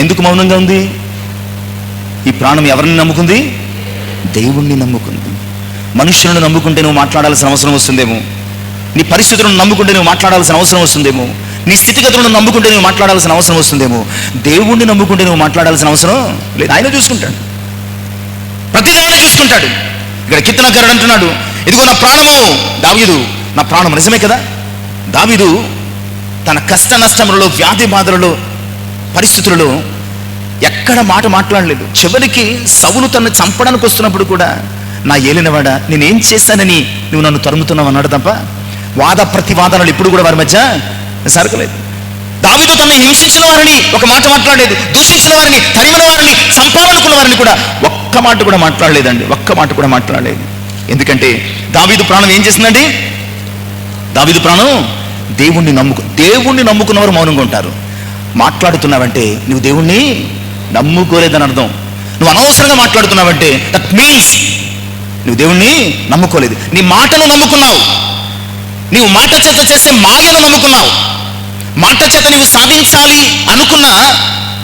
[SPEAKER 1] ఎందుకు మౌనంగా ఉంది? ఈ ప్రాణం ఎవరిని నమ్ముకుంది? దేవుణ్ణి నమ్ముకుంది. మనుషులను నమ్ముకుంటే నువ్వు మాట్లాడాల్సిన అవసరం వస్తుందేమో, నీ పరిస్థితులను నమ్ముకుంటే నువ్వు మాట్లాడాల్సిన అవసరం వస్తుందేమో, నీ స్థితిగతులను నమ్ముకుంటే నువ్వు మాట్లాడాల్సిన అవసరం వస్తుందేమో. దేవుణ్ణి నమ్ముకుంటే నువ్వు మాట్లాడాల్సిన అవసరం లేదు. ఆయన చూసుకుంటాడు, ప్రతిదీ ఆయన చూసుకుంటాడు. ఇక్కడ కీర్తనకారుడు అంటున్నాడు, ఇదిగో నా ప్రాణము. దావీదు నా ప్రాణం. నిజమే కదా. దావీదు తన కష్ట నష్టములలో, వ్యాధి బాధలలో, పరిస్థితులలో ఎక్కడ మాట మాట్లాడలేదు. చివరికి సౌలు తనను చంపడానికి వస్తున్నప్పుడు కూడా, నా ఏలినవాడా నేనేం చేశానని నువ్వు నన్ను తరుముతున్నావు అన్నాడు తప్ప వాద ప్రతివాదనలు ఇప్పుడు కూడా వారి మధ్య జరగలేదు. దావీదు తనను హింసించిన వారిని ఒక మాట మాట్లాడలేదు, దూషించిన వారిని, తరిమిన వారిని, చంపాలనుకున్న వారిని కూడా ఒక్క మాట కూడా మాట్లాడలేదు. ఎందుకంటే దావీదు ప్రాణం ఏం చేసిందండి? దావీదు ప్రాణం దేవుణ్ణి నమ్ముకున్నవారు మౌనంగా ఉంటారు. మాట్లాడుతున్నావంటే నువ్వు దేవుణ్ణి నమ్ముకోలేదని అర్థం. నువ్వు అనవసరంగా మాట్లాడుతున్నావంటే దట్ మీన్స్ నువ్వు దేవుణ్ణి నమ్ముకోలేదు. నీ మాటను నమ్ముకున్నావు. నీవు మాట చేత చేసే మాయను నమ్ముకున్నావు. మాట చేత నీవు సాధించాలి అనుకున్న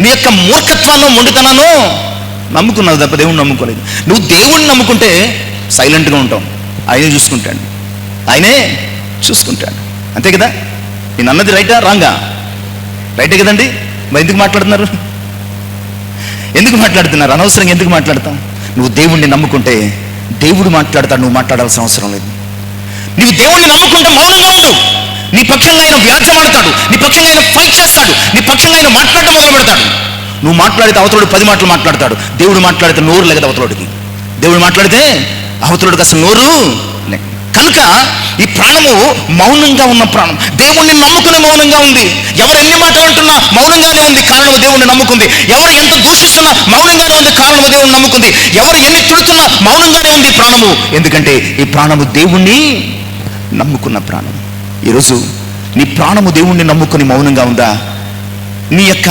[SPEAKER 1] నీ యొక్క మూర్ఖత్వాన్ని, మొండితనాన్ని నమ్ముకున్నావు తప్ప దేవుణ్ణి నమ్ముకోలేదు. నువ్వు దేవుణ్ణి నమ్ముకుంటే సైలెంట్గా ఉంటావు. ఆయనే చూసుకుంటాడు. అంతే కదా. నేను అన్నది రైటా రాంగా? రైటే కదండి. మరి ఎందుకు మాట్లాడుతున్నారు? అనవసరంగా ఎందుకు మాట్లాడతాం? నువ్వు దేవుణ్ణి నమ్ముకుంటే దేవుడు మాట్లాడతాడు, నువ్వు మాట్లాడాల్సిన అవసరం లేదు. నువ్వు దేవుణ్ణి నమ్ముకుంటే మౌనంగా ఉండు. నీ పక్షంగా ఆయన వ్యాజ్యమాడతాడు, నీ పక్షంగా ఆయన ఫైట్ చేస్తాడు, నీ పక్షంగా ఆయన మాట్లాడటం మొదలు పెడతాడు. నువ్వు మాట్లాడితే అవతలుడు 10 మాటలు మాట్లాడతాడు. దేవుడు మాట్లాడితే నోరు లేకదు అవతలుడికి. దేవుడు మాట్లాడితే అవతలుడికి అసలు నోరు లేక. కనుక ఈ ప్రాణము మౌనంగా ఉన్న ప్రాణం. దేవుణ్ణి నమ్ముకుని మౌనంగా ఉంది. ఎవరు ఎన్ని మాటలు అంటున్నా మౌనంగానే ఉంది, కారణము దేవుణ్ణి నమ్ముకుంది. ఎవరు ఎంత దూషిస్తున్నా మౌనంగానే ఉంది, కారణము దేవుణ్ణి నమ్ముకుంది. ఎవరు ఎన్ని తిడుతున్నా మౌనంగానే ఉంది ప్రాణము. ఎందుకంటే ఈ ప్రాణము దేవుణ్ణి నమ్ముకున్న ప్రాణం. ఈరోజు నీ ప్రాణము దేవుణ్ణి నమ్ముకుని మౌనంగా ఉందా? నీ యొక్క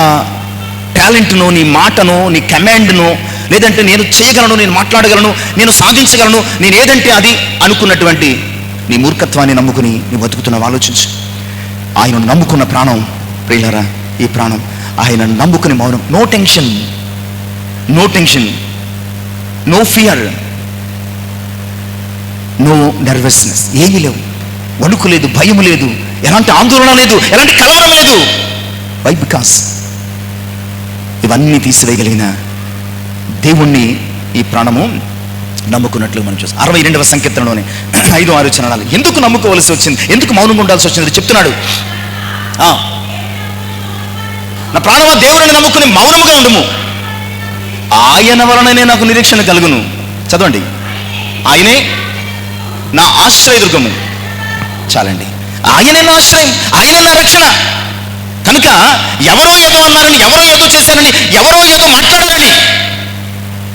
[SPEAKER 1] టాలెంట్ను, నీ మాటను, నీ కమాండ్ను, లేదంటే నేను చేయగలను, నేను మాట్లాడగలను, నేను సాధించగలను, నేను ఏదంటే అది అనుకున్నటువంటి నీ మూర్ఖత్వాన్ని నమ్ముకుని నీ బతుకుతున్నావు. ఆలోచించు. ఆయన నమ్ముకున్న ప్రాణం ప్రియులారా, ఈ ప్రాణం ఆయన నమ్ముకుని మౌనం. No tension, no tension, no fear, no nervousness, ఏమీ లేవు. వణుకు లేదు, భయం లేదు, ఎలాంటి ఆందోళన లేదు, ఎలాంటి కలవరం లేదు. వై? బికాస్ ఇవన్నీ తీసివేయగలిగిన దేవుణ్ణి ఈ ప్రాణము నమ్ముకున్నట్లు మనం చూస్తాం. 62వ సంకీర్తనలోనే 5-6 వచనాలు ఎందుకు నమ్ముకోవలసి వచ్చింది, ఎందుకు మౌనంగా ఉండాల్సి వచ్చింది చెప్తున్నాడు. నా ప్రాణమా దేవుడిని నమ్ముకుని మౌనముగా ఉండుము, ఆయన వలననే నాకు నిరీక్షణ కలుగును. చదవండి. ఆయనే నా ఆశ్రయదుర్గము. చాలండి. ఆయనే నా ఆశ్రయం, ఆయనే నా రక్షణ. కనుక ఎవరో ఏదో అన్నారని, ఎవరో ఏదో చేశారని, ఎవరో ఏదో మాట్లాడారని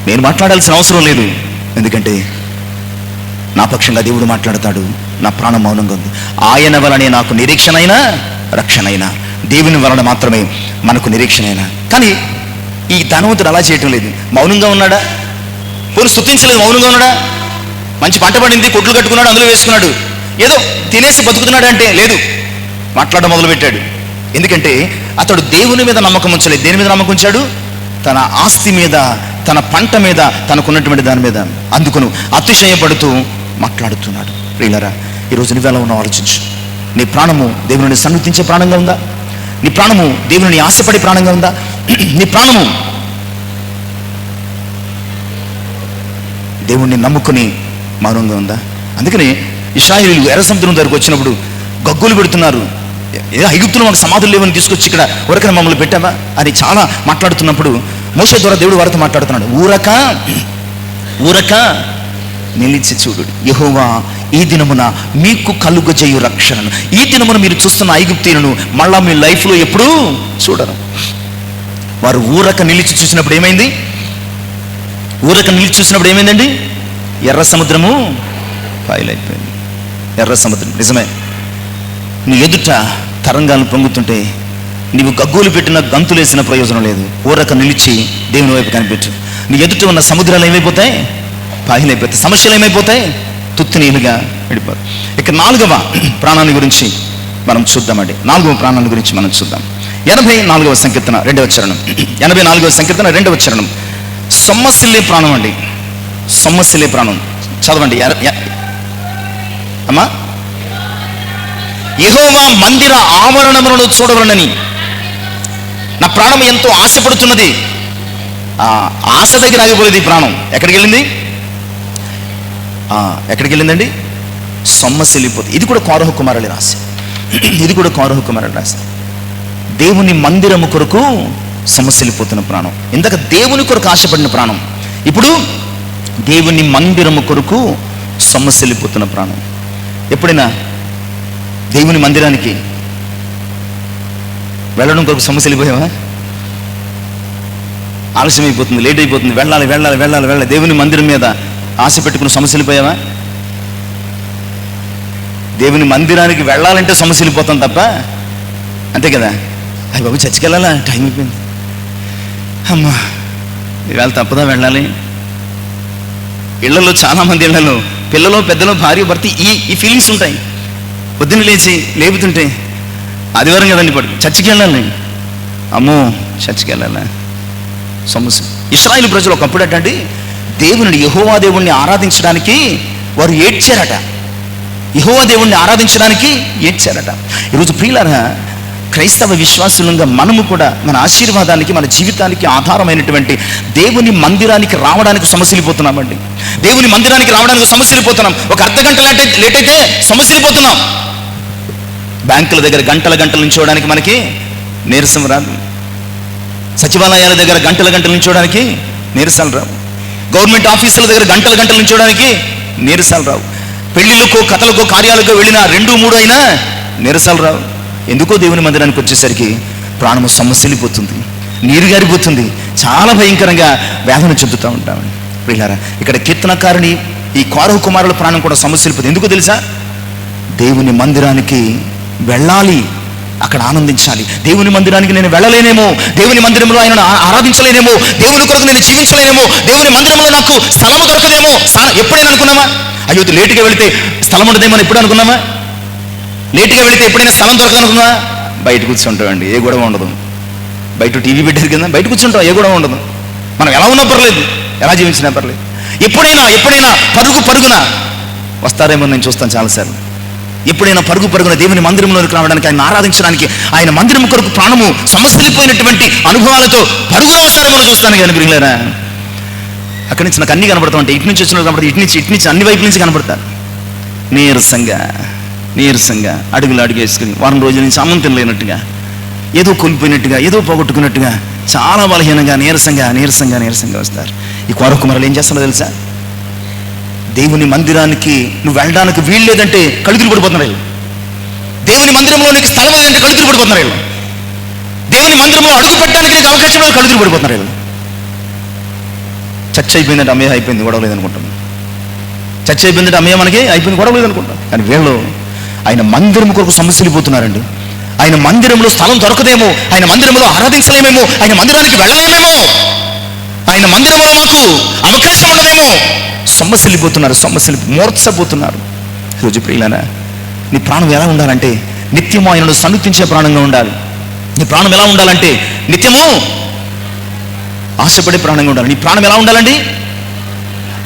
[SPEAKER 1] నేను మాట్లాడాల్సిన అవసరం లేదు. ఎందుకంటే నా పక్షంగా దేవుడు మాట్లాడతాడు. నా ప్రాణం మౌనంగా ఉంది. ఆయన వలనే నాకు నిరీక్షణ అయినా రక్షణ అయినా, దేవుని వలన మాత్రమే మనకు నిరీక్షణ అయినా. కానీ ఈ ధనవంతుడు అలా చేయటం లేదు. మౌనంగా ఉన్నాడా? పోనీ స్తుతించలేదు, మౌనంగా ఉన్నాడా? మంచి పంట పడింది, కొట్లు కట్టుకున్నాడు, అందులో వేసుకున్నాడు, ఏదో తినేసి బతుకుతున్నాడు అంటే లేదు, మాట్లాడడం మొదలుపెట్టాడు. ఎందుకంటే అతడు దేవుని మీద నమ్మకం ఉంచలేదు. దేని మీద నమ్మకం ఉంచాడు? తన ఆస్తి మీద, తన పంట మీద, తనకున్నటువంటి దాని మీద. అందుకును అతిశయపడుతూ మాట్లాడుతున్నాడు. ప్రియులారా, ఈరోజు నువ్వు ఎలా ఉన్నావు ఆలోచించు. నీ ప్రాణము దేవుని సన్నిధించే ప్రాణంగా ఉందా? నీ ప్రాణము దేవుని ఆశపడే ప్రాణంగా ఉందా? నీ ప్రాణము దేవుణ్ణి నమ్ముకుని మౌనంగా ఉందా? అందుకని ఇశ్రాయేలీయులు ఎర్ర సముద్రం దగ్గరకు వచ్చినప్పుడు గగ్గులు పెడుతున్నారు. ఏ ఐగుప్తులో మాకు సమాధులు లేవని తీసుకొచ్చి ఇక్కడ ఊరకన మమ్మల్ని పెట్టావా అని చాలా మాట్లాడుతున్నప్పుడు మోషే ద్వారా దేవుడు వారితో మాట్లాడుతున్నాడు. ఊరక నిలిచి చూడు, యెహోవా ఈ దినమున మీకు కలుగజేయు రక్షణను. ఈ దినమున మీరు చూస్తున్న ఐగుప్తీయులను మళ్ళా మీ లైఫ్లో ఎప్పుడూ చూడరు. వారు ఊరక నిలిచి చూసినప్పుడు ఏమైంది? ఏమైందండి? ఎర్ర సముద్రము పాయలైపోయింది. ఎర్ర సముద్రం నిజమే. నీ ఎదుట తరంగాలు పొంగుతుంటే నీవు గగ్గోలు పెట్టిన గంతులేసిన ప్రయోజనం లేదు. ఊరక నిలిచి దేవుని వైపు కనిపెట్టు. నీ ఎదుట ఉన్న సముద్రాలు ఏమైపోతాయి? పాయలైపోతాయి. సమస్యలు ఏమైపోతాయి? తుత్తినీలుగా విడిపోతాయి. ఇక 4వ ప్రాణాన్ని గురించి మనం చూద్దామండి. 4వ ప్రాణాన్ని గురించి మనం చూద్దాం. 84వ సంకీర్తన 2వ చరణం. 84వ సంకీర్తన 2వ చరణం. సొమ్మసిల్లే ప్రాణం అండి. సొమ్మసిల్లే ప్రాణం చదవండి అమ్మా. యెహోవా మందిర ఆవరణములను చూడవలనని నా ప్రాణం ఎంతో ఆశపడుతున్నది. ఆశ దగ్గర ఆగిపోలేదు ఈ ప్రాణం. ఎక్కడికి వెళ్ళిందండి? సొమ్మసిల్లిపోతుంది. ఇది కూడా కోరహు కుమారుడి రాశి. దేవుని మందిరము కొరకు సొమ్మసిల్లిపోతున్న ప్రాణం. ఇందాక దేవుని కొరకు ఆశపడిన ప్రాణం, ఇప్పుడు దేవుని మందిరము కొరకు సొమ్మసిల్లిపోతున్న ప్రాణం. ఎప్పుడైనా దేవుని మందిరానికి వెళ్ళడం కొరకు సొమ్మసిల్లిపోయావా? ఆలస్యం అయిపోతుంది, లేట్ అయిపోతుంది, వెళ్ళాలి. దేవుని మందిరం మీద ఆశ పెట్టుకుని సొమ్మసిల్లిపోయావా? దేవుని మందిరానికి వెళ్ళాలంటే సొమ్మసిల్లిపోతాం తప్ప, అంతే కదా. అయ్యి బాబు చర్చికి వెళ్ళాలా, టైం అయిపోయింది, అమ్మా ఇవాళ తప్పదా వెళ్ళాలి. ఇళ్లలో చాలామంది ఇళ్లలో పిల్లలు, పెద్దలు, భార్య, భర్త ఈ ఫీలింగ్స్ ఉంటాయి. పొద్దున్న లేచి లేపుతుంటే ఆదివారం కదండి పడు చర్చికి వెళ్ళాలి, అమ్మో చర్చికి వెళ్ళాలా, సమస్య. ఇశ్రాయేలు ప్రజలు ఒకప్పుడు అంటే దేవుని యెహోవా దేవుణ్ణి ఆరాధించడానికి వారు ఏడ్చారట. ఈరోజు ప్రియులారా, క్రైస్తవ విశ్వాసులంగా మనము కూడా మన ఆశీర్వాదానికి, మన జీవితానికి ఆధారమైనటువంటి దేవుని మందిరానికి రావడానికి సమస్యలిపోతున్నామండి. దేవుని మందిరానికి రావడానికి సమస్యలిపోతున్నాం. ఒక అర్ధగంట లేట్ అయితే సమస్యలిపోతున్నాం. బ్యాంకుల దగ్గర గంటల నిల్చోవడానికి మనకి నీరసం రాదు. సచివాలయాల దగ్గర గంటల నిల్చోవడానికి నీరసాలు రావు. గవర్నమెంట్ ఆఫీసుల దగ్గర గంటల నిల్చోవడానికి నీరసాలు రావు. పెళ్లిళ్ళకో, కథలకో, కార్యాలకో వెళ్ళినా 2-3 అయినా నీరసాలు రావు. ఎందుకో దేవుని మందిరానికి వచ్చేసరికి ప్రాణము సమస్యలిపోతుంది, నీరు గారిపోతుంది, చాలా భయంకరంగా వేదన చెందుతూ ఉంటామండి. ప్రియులారా, ఇక్కడ కీర్తనకారుని ఈ కోరహు కుమారుల ప్రాణం కూడా సమస్యలిపోతుంది. ఎందుకో తెలుసా? దేవుని మందిరానికి వెళ్ళాలి, అక్కడ ఆనందించాలి. దేవుని మందిరానికి నేను వెళ్ళలేనేమో, దేవుని మందిరంలో ఆయన ఆరాధించలేనేమో, దేవుని కొరకు నేను జీవించలేనేమో, దేవుని మందిరంలో నాకు స్థలము దొరకదేమో. ఎప్పుడైనా అనుకున్నామా? అయ్యో లేటుగా వెళితే స్థలం ఉండదేమో అని ఎప్పుడు అనుకున్నామా? లేటుగా వెళితే ఎప్పుడైనా స్థలం దొరకదనుకున్నా? బయట కూర్చుంటామండి, ఏ గొడవ ఉండదు. బయట టీవీ పెట్టారు కింద బయట కూర్చుంటాం, ఏ గొడవ ఉండదు. మనం ఎలా ఉన్నా పర్లేదు, ఎలా జీవించినా పర్లేదు. ఎప్పుడైనా పరుగున వస్తారేమో నేను చూస్తాను చాలాసార్లు. ఎప్పుడైనా పరుగున దేవుని మందిరంలోకి రావడానికి, ఆయన ఆరాధించడానికి, ఆయన మందిరం కొరకు ప్రాణము సమస్యలిపోయినటువంటి అనుభవాలతో పరుగున వస్తారేమో చూస్తాను కానీ ప్రియులారా, అక్కడి నుంచి నాకు అన్ని కనబడతా ఉంటాయి. ఇటు నుంచి వచ్చిన కనబడతాయి, ఇటు నుంచి అన్ని వైపుల నుంచి కనబడతారు. నీరసంగా అడుగులు వేసుకుని వారం రోజుల నుంచి అన్నం తినలేనట్టుగా, ఏదో కోల్పోయినట్టుగా, ఏదో పోగొట్టుకున్నట్టుగా, చాలా బలహీనంగా నీరసంగా వస్తారు. ఈ కోరకుమారులు ఏం చేస్తారో తెలుసా? దేవుని మందిరానికి నువ్వు వెళ్ళడానికి వీలు లేదంటే కడుగులు పడిపోతున్నారు వీళ్ళు. దేవుని మందిరంలో నీకు స్థలం లేదంటే కడుగులు పడిపోతున్నారు వీళ్ళు. దేవుని మందిరంలో అడుగు పెట్టడానికి నీకు అవకాశం లేదు, కడుగులు పడిపోతున్నారు వీళ్ళు. చర్చ అయిపోయిందంటే అమ్మయ్య అయిపోయింది, గొడవ లేదనుకుంటాం. చర్చ అయిపోయిందంటే అమ్మయ్య మనకి అయిపోయింది, గొడవ లేదనుకుంటాం. కానీ వీళ్ళు ఆయన మందిరం కొరకు సమస్యలిపోతున్నారండి. ఆయన మందిరంలో స్థలం దొరకదేమో, ఆయన మందిరంలో ఆరాధించలేమేమో, ఆయన మందిరానికి వెళ్ళలేమేమో, ఆయన మందిరంలో మాకు అవకాశం ఉండదేమో, సమస్యలిపోతున్నారు, మూర్ఛపోతున్నారు. ఈరోజు ప్రియులారా, నీ ప్రాణం ఎలా ఉండాలంటే నిత్యము ఆయనను సన్నిధించే ప్రాణంగా ఉండాలి. నీ ప్రాణం ఎలా ఉండాలంటే నిత్యము ఆశపడే ప్రాణంగా ఉండాలి. నీ ప్రాణం ఎలా ఉండాలండి?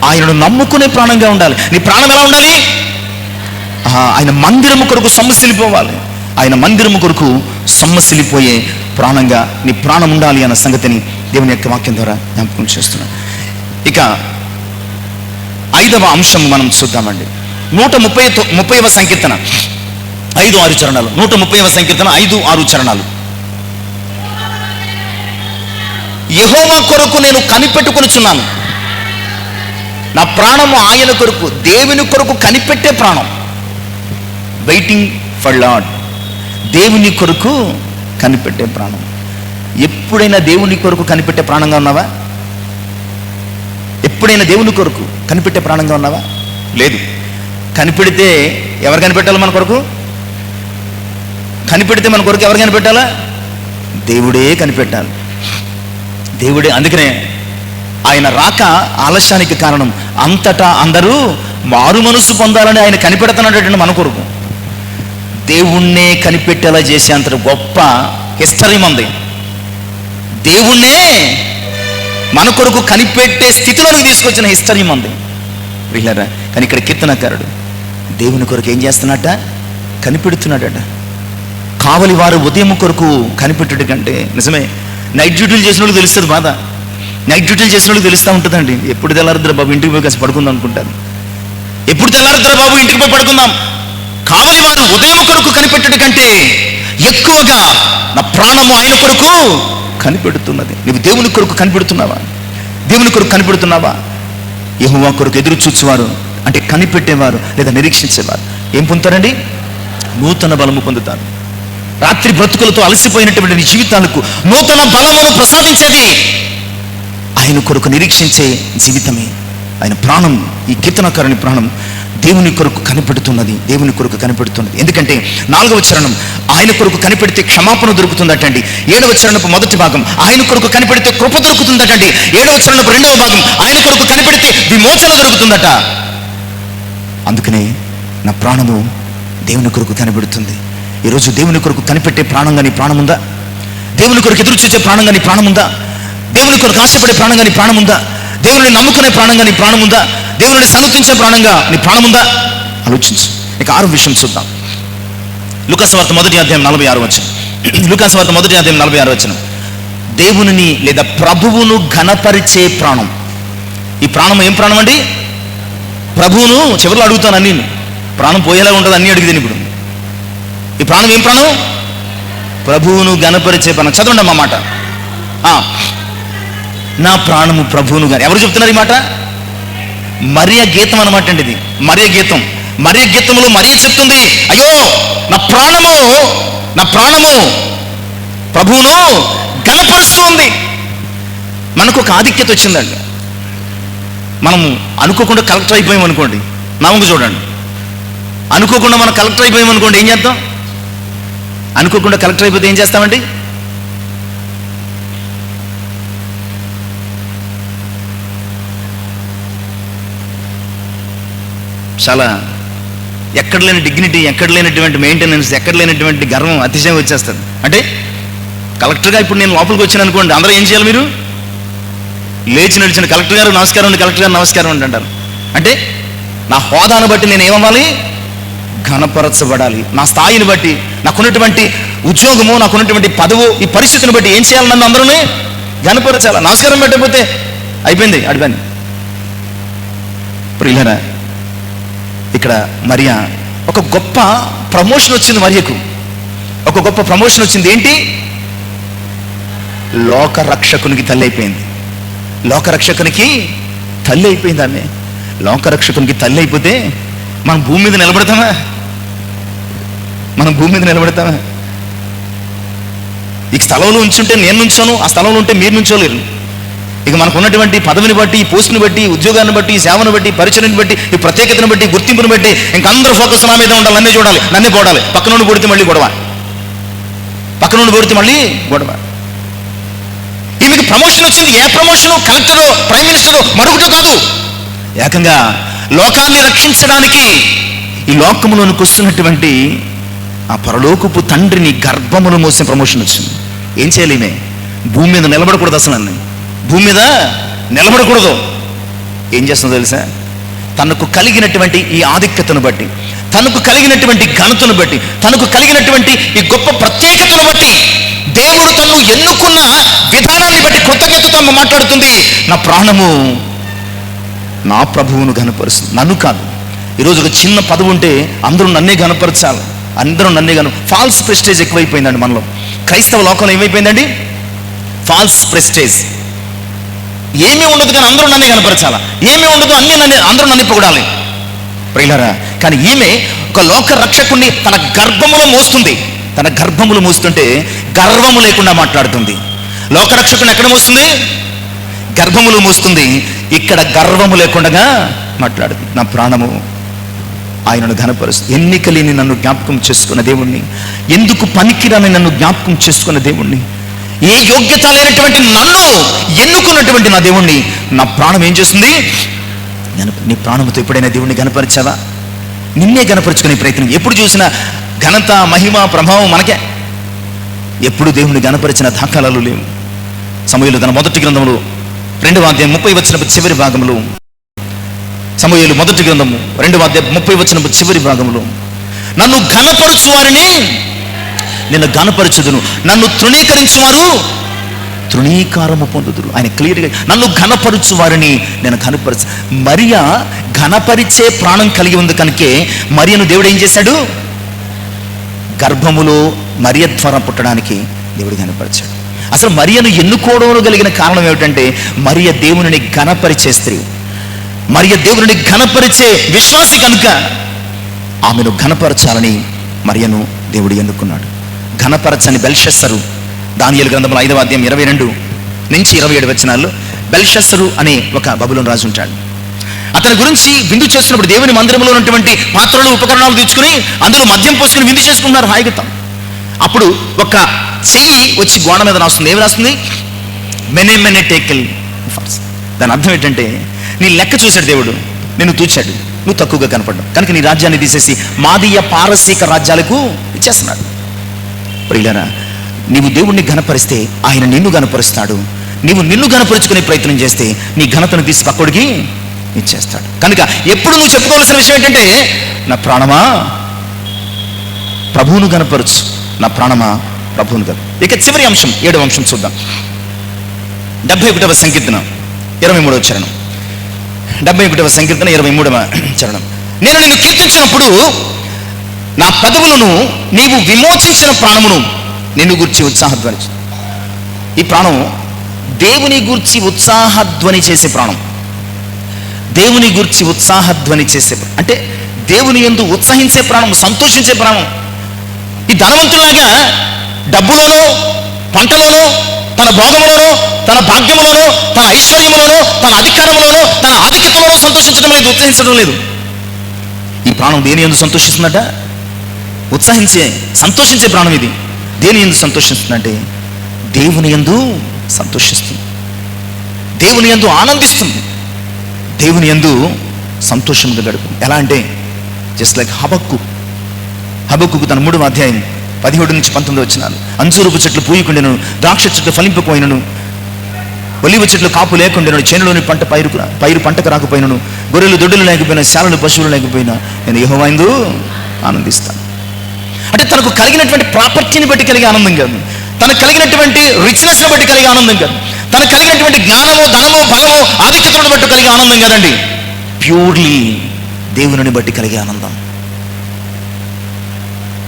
[SPEAKER 1] ఆయనను నమ్ముకునే ప్రాణంగా ఉండాలి. నీ ప్రాణం ఎలా ఉండాలి? ఆయన మందిరము కొరకు సమస్యలిపోవాలి. ఆయన మందిరము కొరకు సమస్యలిపోయే ప్రాణంగా నీ ప్రాణం ఉండాలి అన్న సంగతిని దేవుని యొక్క వాక్యం ద్వారా జ్ఞాపకం చేస్తున్నాను. ఇక 5వ అంశం మనం చూద్దామండి. 130వ సంకీర్తన 5-6 చరణాలు. 130వ సంకీర్తన 5-6 చరణాలు. యెహోవా కొరకు నేను కనిపెట్టుకొనుచున్నాను, నా ప్రాణము ఆయన కొరకు, దేవుని కొరకు కనిపెట్టే ప్రాణం. వెయిటింగ్ ఫర్ లార్డ్, దేవుని కొరకు కనిపెట్టే ప్రాణం. ఎప్పుడైనా దేవుని కొరకు కనిపెట్టే ప్రాణంగా ఉన్నావా? ఎప్పుడైనా దేవుని కొరకు కనిపెట్టే ప్రాణంగా ఉన్నావా? లేదు. కనిపెడితే ఎవరు కనిపెట్టాలి? మన కొరకు కనిపెడితే మన కొరకు ఎవరు కనిపెట్టాలా? దేవుడే కనిపెట్టాలి. దేవుడే. అందుకనే ఆయన రాక ఆలస్యానికి కారణం, అంతటా అందరూ మారు మనసు పొందాలని ఆయన కనిపెడుతున్నాడు మన కొరకు. దేవుణ్ణే కనిపెట్టేలా చేసే అంత గొప్ప హిస్టరీ మంది. దేవుణ్ణే మన కొరకు కనిపెట్టే స్థితిలోకి తీసుకొచ్చిన హిస్టరీ మంది వీళ్ళరా. కానీ ఇక్కడ కీర్తనకారుడు దేవుని కొరకు ఏం చేస్తున్నట్ట? కనిపెడుతున్నాడట. కావలి వారు ఉదయం కొరకు కనిపెట్టుడు కంటే, నిజమే, నైట్ డ్యూటీలు చేసిన వాళ్ళకి తెలుస్తుంది బాధ. నైట్ డ్యూటీలు చేసిన వాళ్ళకి తెలుస్తూ ఉంటుందండి. ఎప్పుడు తెల్లారుద్రా బాబు ఇంటికి పోయి కాసి పడుకుందాం అనుకుంటారు. ఎప్పుడు తెల్లారుద్రా బాబు ఇంటికి పోయి పడుకుందాం. కావలి వారు ఉదయం కొరకు కనిపెట్టుడు కంటే ఎక్కువగా నా ప్రాణము ఆయన కొరకు కనిపెడుతున్నది. నువ్వు దేవుని కొరకు కనిపెడుతున్నావా? దేవుని కొరకు కనిపెడుతున్నావా? యెహోవా కొరకు ఎదురు చూచేవారు అంటే కనిపెట్టేవారు లేదా నిరీక్షించేవారు ఏం పొందుతారండి? నూతన బలము పొందుతారు. రాత్రి బ్రతుకులతో అలసిపోయినటువంటి నీ జీవితాలకు నూతన బలమును ప్రసాదించేది ఆయన కొరకు నిరీక్షించే జీవితమే. ఆయన ప్రాణం, ఈ కీర్తనకారుని ప్రాణం దేవుని కొరకు కనిపెడుతున్నది. దేవుని కొరకు కనిపెడుతున్నది. ఎందుకంటే 4వ చరణం ఆయన కొరకు కనిపెడితే క్షమాపణ దొరుకుతుందటండి. 7వ చరణపు మొదటి భాగం ఆయన కొరకు కనిపెడితే కృప దొరుకుతుందటండి. 7వ చరణపు 2వ భాగం ఆయన కొరకు కనిపెడితే విమోచన దొరుకుతుందట. అందుకనే నా ప్రాణము దేవుని కొరకు కనిపెడుతుంది. ఈరోజు దేవుని కొరకు కనిపెట్టే ప్రాణంగా నీ ప్రాణం ఉందా? దేవుని కొరకు ఎదురు చూసే ప్రాణంగా నీ ప్రాణం ఉందా? దేవుని కొరకు ఆశపడే ప్రాణంగా నీ ప్రాణం ఉందా? దేవుని నమ్ముకునే ప్రాణంగా నీ ప్రాణం ఉందా? దేవుని సన్నిధించే ప్రాణంగా నీ ప్రాణం ఉందా? ఆలోచించు. ఇక 6వ విషయం చూద్దాం. లూకాసు వార్త 1వ అధ్యాయం 46వ వచనం. లూకాసు వార్త 1వ అధ్యాయం 46వ వచనం. దేవునిని లేదా ప్రభువును ఘనపరిచే ప్రాణం. ఈ ప్రాణం ఏం ప్రాణం అండి? ప్రభువును చివరిలో అడుగుతాను అన్ని, ప్రాణం పోయేలా ఉంటుంది అన్ని అడిగితే ఇప్పుడు. ఈ ప్రాణం ఏం ప్రాణం? ప్రభువును ఘనపరిచే ప్రాణం. చదవండి అమ్మా మాట. నా ప్రాణము ప్రభువును గాని. ఎవరు చెప్తున్నారు ఈ మాట? మరియ గీతం అన్నమాట అండి ఇది. మరియ గీతం. మరియ గీతంలో మరియ చెప్తుంది, అయ్యో నా ప్రాణము ప్రభువును ఘనపరుస్తూ ఉంది. మనకు ఒక ఆధిక్యత వచ్చిందండి. మనము అనుకోకుండా కలెక్టర్ అయిపోయాం అనుకోండి, నా వంక చూడండి. అనుకోకుండా మనం కలెక్టర్ అయిపోయాం అనుకోండి, ఏం చేద్దాం? అనుకోకుండా కలెక్టర్ అయిపోతే ఏం చేస్తామండి? చాలా ఎక్కడ లేని డిగ్నిటీ, ఎక్కడ లేనటువంటి మెయింటెనెన్స్, ఎక్కడ లేనటువంటి గర్వం, అతిశయం వచ్చేస్తుంది. అంటే కలెక్టర్గా ఇప్పుడు నేను లోపలికి వచ్చాను అనుకోండి, అందరూ ఏం చేయాలి? మీరు లేచి నడిచిన కలెక్టర్ గారు నమస్కారం అండి, కలెక్టర్ గారు నమస్కారం అండి అంటారు. అంటే నా హోదాను బట్టి నేను ఏమవ్వాలి? ఘనపరచబడాలి. నా స్థాయిని బట్టి, నాకున్నటువంటి ఉద్యోగము, నాకున్నటువంటి పదవు, ఈ పరిస్థితిని బట్టి ఏం చేయాలి? నన్ను అందరూ ఘనపరచాలి. నమస్కారం పెట్టకపోతే అయిపోయింది అడిగాని. ప్రియులారా, ఇక్కడ మరియా ఒక గొప్ప ప్రమోషన్ వచ్చింది. మరియకు ఒక గొప్ప ప్రమోషన్ వచ్చింది. ఏంటి? లోకరక్షకునికి తల్లి అయిపోయింది. లోకరక్షకునికి తల్లి అయిపోయింది ఆమె. లోకరక్షకునికి తల్లి అయిపోతే మనం భూమి మీద నిలబడతామా? మనం భూమి మీద నిలబడతామా? ఈ స్థలంలో ఉంచుంటే నేను నుంచోను, ఆ స్థలంలో ఉంటే మీరు నుంచోలేరు. ఇక మనకు ఉన్నటువంటి పదవిని బట్టి, ఈ పోస్టుని బట్టి, ఉద్యోగాన్ని బట్టి, ఈ సేవను బట్టి, పరిచయాన్ని బట్టి, ఈ ప్రత్యేకతను బట్టి, గుర్తింపును బట్టి ఇంక అందరూ ఫోకస్ నా మీద ఉండాలి, నన్నే చూడాలి, నన్నే పోడాలి. పక్క నుండి పొడితే మళ్ళీ గొడవ, పక్క నుండి పొడితే మళ్ళీ గొడవ. ఈమెకి ప్రమోషన్ వచ్చింది. ఏ ప్రమోషను? కలెక్టరో, ప్రైమ్ మినిస్టరో, మరొకటో కాదు. ఏకంగా లోకాన్ని రక్షించడానికి ఈ లోకములోనికి వస్తున్నటువంటి ఆ పరలోకపు తండ్రిని గర్భమును మోసిన ప్రమోషన్ వచ్చింది. ఏం చేయాలి? ఈమె భూమి మీద నిలబడకూడదు. అసలు అన్నీ భూమి మీద నిలబడకూడదు. ఏం చేస్తుందో తెలుసా? తనకు కలిగినటువంటి ఈ ఆధిక్యతను బట్టి, తనకు కలిగినటువంటి ఘనతను బట్టి, తనకు కలిగినటువంటి ఈ గొప్ప ప్రత్యేకతను బట్టి, దేవుడు తను ఎన్నుకున్న విధానాన్ని బట్టి కృతజ్ఞతతో మాట్లాడుతుంది. నా ప్రాణము నా ప్రభువును ఘనపరుస్తుంది, నన్ను కాదు. ఈరోజు ఒక చిన్న పదవి ఉంటే అందరూ నన్నే ఘనపరచాలి, అందరూ నన్నే ఫాల్స్ ప్రెస్టేజ్ ఎక్కువైపోయిందండి మనలో. క్రైస్తవ లోకంలో ఏమైపోయిందండి? False prestige. ఏమీ ఉండదు కానీ అందరూ నన్నే కనపరచాలా, ఏమీ ఉండదు అందరూ నన్ను పొగడాలి. ప్రియులారా, కానీ ఈమె ఒక లోక రక్షకుణ్ణి తన గర్భములో మోస్తుంది. తన గర్భములు మోస్తుంటే గర్వము లేకుండా మాట్లాడుతుంది. లోకరక్షకుని ఎక్కడ మోస్తుంది? గర్భములు మోస్తుంది. ఇక్కడ గర్వము లేకుండా మాట్లాడుతుంది. నా ప్రాణము ఆయనను ఘనపరుస్తుంది. ఎన్నిక లేని నన్ను జ్ఞాపకం చేసుకున్న దేవుణ్ణి, ఎందుకు పనికిరాని నన్ను జ్ఞాపకం చేసుకున్న దేవుణ్ణి, ఏ యోగ్యత లేనటువంటి నన్ను ఎన్నుకున్నటువంటి నా దేవుణ్ణి నా ప్రాణం ఏం చేస్తుంది? నీ ప్రాణంతో ఎప్పుడైనా దేవుణ్ణి గణపరిచావా? నిన్నే గణపరుచుకునే ప్రయత్నం. ఎప్పుడు చూసినా ఘనత, మహిమ, ప్రభావం మనకే. ఎప్పుడు దేవుణ్ణి గణపరిచిన దాఖలాలు లేవు. సమూయేలు తన మొదటి గ్రంథంలో 2వ అధ్యాయం 30 వచనపు చివరి భాగంలో, సమూయేలు మొదటి గ్రంథము 2వ అధ్యాయం 30 వచనపు చివరి భాగంలో, నన్ను ఘనపరచు వారిని నిన్ను ఘనపరచుదును, నన్ను తృణీకరించువారు తృణీకారము పొందుదురు. ఆయన క్లియర్గా నన్ను ఘనపరచు వారిని నేను ఘనపరచు. మరియా ఘనపరిచే ప్రాణం కలిగి ఉంది కనుకే మరియను దేవుడు ఏం చేశాడు? గర్భములో మరియ ద్వారా పుట్టడానికి దేవుడు ఘనపరిచాడు. అసలు మరియను ఎన్నుకోవడంలో కలిగిన కారణం ఏమిటంటే, మరియ దేవుని ఘనపరిచే స్త్రీ, మరియ దేవుని ఘనపరిచే విశ్వాసి కనుక ఆమెను ఘనపరచాలని మరియను దేవుడు ఎన్నుకున్నాడు. ఘనపరచని బెల్షస్సరు, దానియేలు గ్రంథంలో 5వ అధ్యాయం 22 నుంచి 27 వచనాల్లో బెల్షస్సరు అనే ఒక బబులోను రాజు ఉంటాడు. అతని గురించి విందు చేస్తున్నప్పుడు దేవుని మందిరంలో ఉన్నటువంటి పాత్రలు, ఉపకరణాలు తెచ్చుకుని అందులో మద్యం పోసుకుని విందు చేసుకుంటున్నారు హాయిగా. అప్పుడు ఒక చెయ్యి వచ్చి గోడ మీద రాస్తుంది. ఏమి రాస్తుంది? మెనే మెనే టేకిల్ ఫాల్స్. దాని అర్థం ఏంటంటే, నీ లెక్క చూశాడు దేవుడు, నిన్ను తూచాడు, నువ్వు తక్కువగా కనపడ్డావు కనుక నీ రాజ్యాన్ని తీసేసి మాదీయ పారసీక రాజ్యాలకు ఇచ్చేస్తున్నాడు. ప్రియులారా, నీవు దేవుణ్ణి ఘనపరిస్తే ఆయన నిన్ను ఘనపరుస్తాడు. నీవు నిన్ను ఘనపరుచుకునే ప్రయత్నం చేస్తే నీ ఘనతను తీసి పక్కడికి ఇచ్చేస్తాడు. కనుక ఎప్పుడు నువ్వు చెప్పుకోవాల్సిన విషయం ఏంటంటే, నా ప్రాణమా ప్రభువును ఘనపరచు, నా ప్రాణమా ప్రభువును ఘన. ఇక చివరి అంశం 7వ అంశం చూద్దాం. 71వ సంకీర్తన 23వ చరణం. 71వ సంకీర్తన 23వ చరణం. నేను నిన్ను కీర్తించినప్పుడు నా పెదవులను నీవు విమోచించిన ప్రాణమును నిన్ను గూర్చి ఉత్సాహధ్వని. ఈ ప్రాణం దేవుని గూర్చి ఉత్సాహధ్వని చేసే ప్రాణం. దేవుని గూర్చి ఉత్సాహధ్వని చేసే, అంటే దేవుని యందు ఉత్సహించే ప్రాణం, సంతోషించే ప్రాణం. ఈ ధనవంతులాగా డబ్బులోనో, పంటలోనో, తన భోగములోనో, తన భాగ్యములోనో, తన ఐశ్వర్యములోనో, తన అధికారంలోనో, తన ఆధిక్యతలోనో సంతోషించడం లేదు, ఉత్సహించడం లేదు. ఈ ప్రాణం దేని యందు సంతోషిస్తుందట? ఉత్సాహించే సంతోషించే ప్రాణం ఇది. దేని యందు సంతోషిస్తుందంటే దేవుని యందు సంతోషిస్తుంది, దేవుని యందు ఆనందిస్తుంది, దేవుని యందు సంతోషంగా గడుపుతుంది. ఎలా అంటే జస్ట్ లైక్ హబక్కు తన 3వ అధ్యాయం 17-19 వచనాలు. అంజూరపు చెట్లు పూయకుండెను, ద్రాక్ష చెట్లు ఫలింపకపోయినను, ఒలివ చెట్లు కాపు లేకుండాను, చేనులోని పైరు పంటకు రాకపోయినను, గొర్రెలు దొడ్డులు లేకపోయినా, శాలలు పశువులు లేకపోయినా, నేను యెహోవా యందు ఆనందిస్తాను. అంటే తనకు కలిగినటువంటి ప్రాపర్టీని బట్టి కలిగే ఆనందం కాదు, తనకు కలిగినటువంటి రిచ్నెస్ని బట్టి కలిగే ఆనందం కాదు, తనకు కలిగినటువంటి జ్ఞానము, ధనము, బలము, ఆధిక్యతను బట్టి కలిగే ఆనందం కాదండి. ప్యూర్లీ దేవుని బట్టి కలిగే ఆనందం.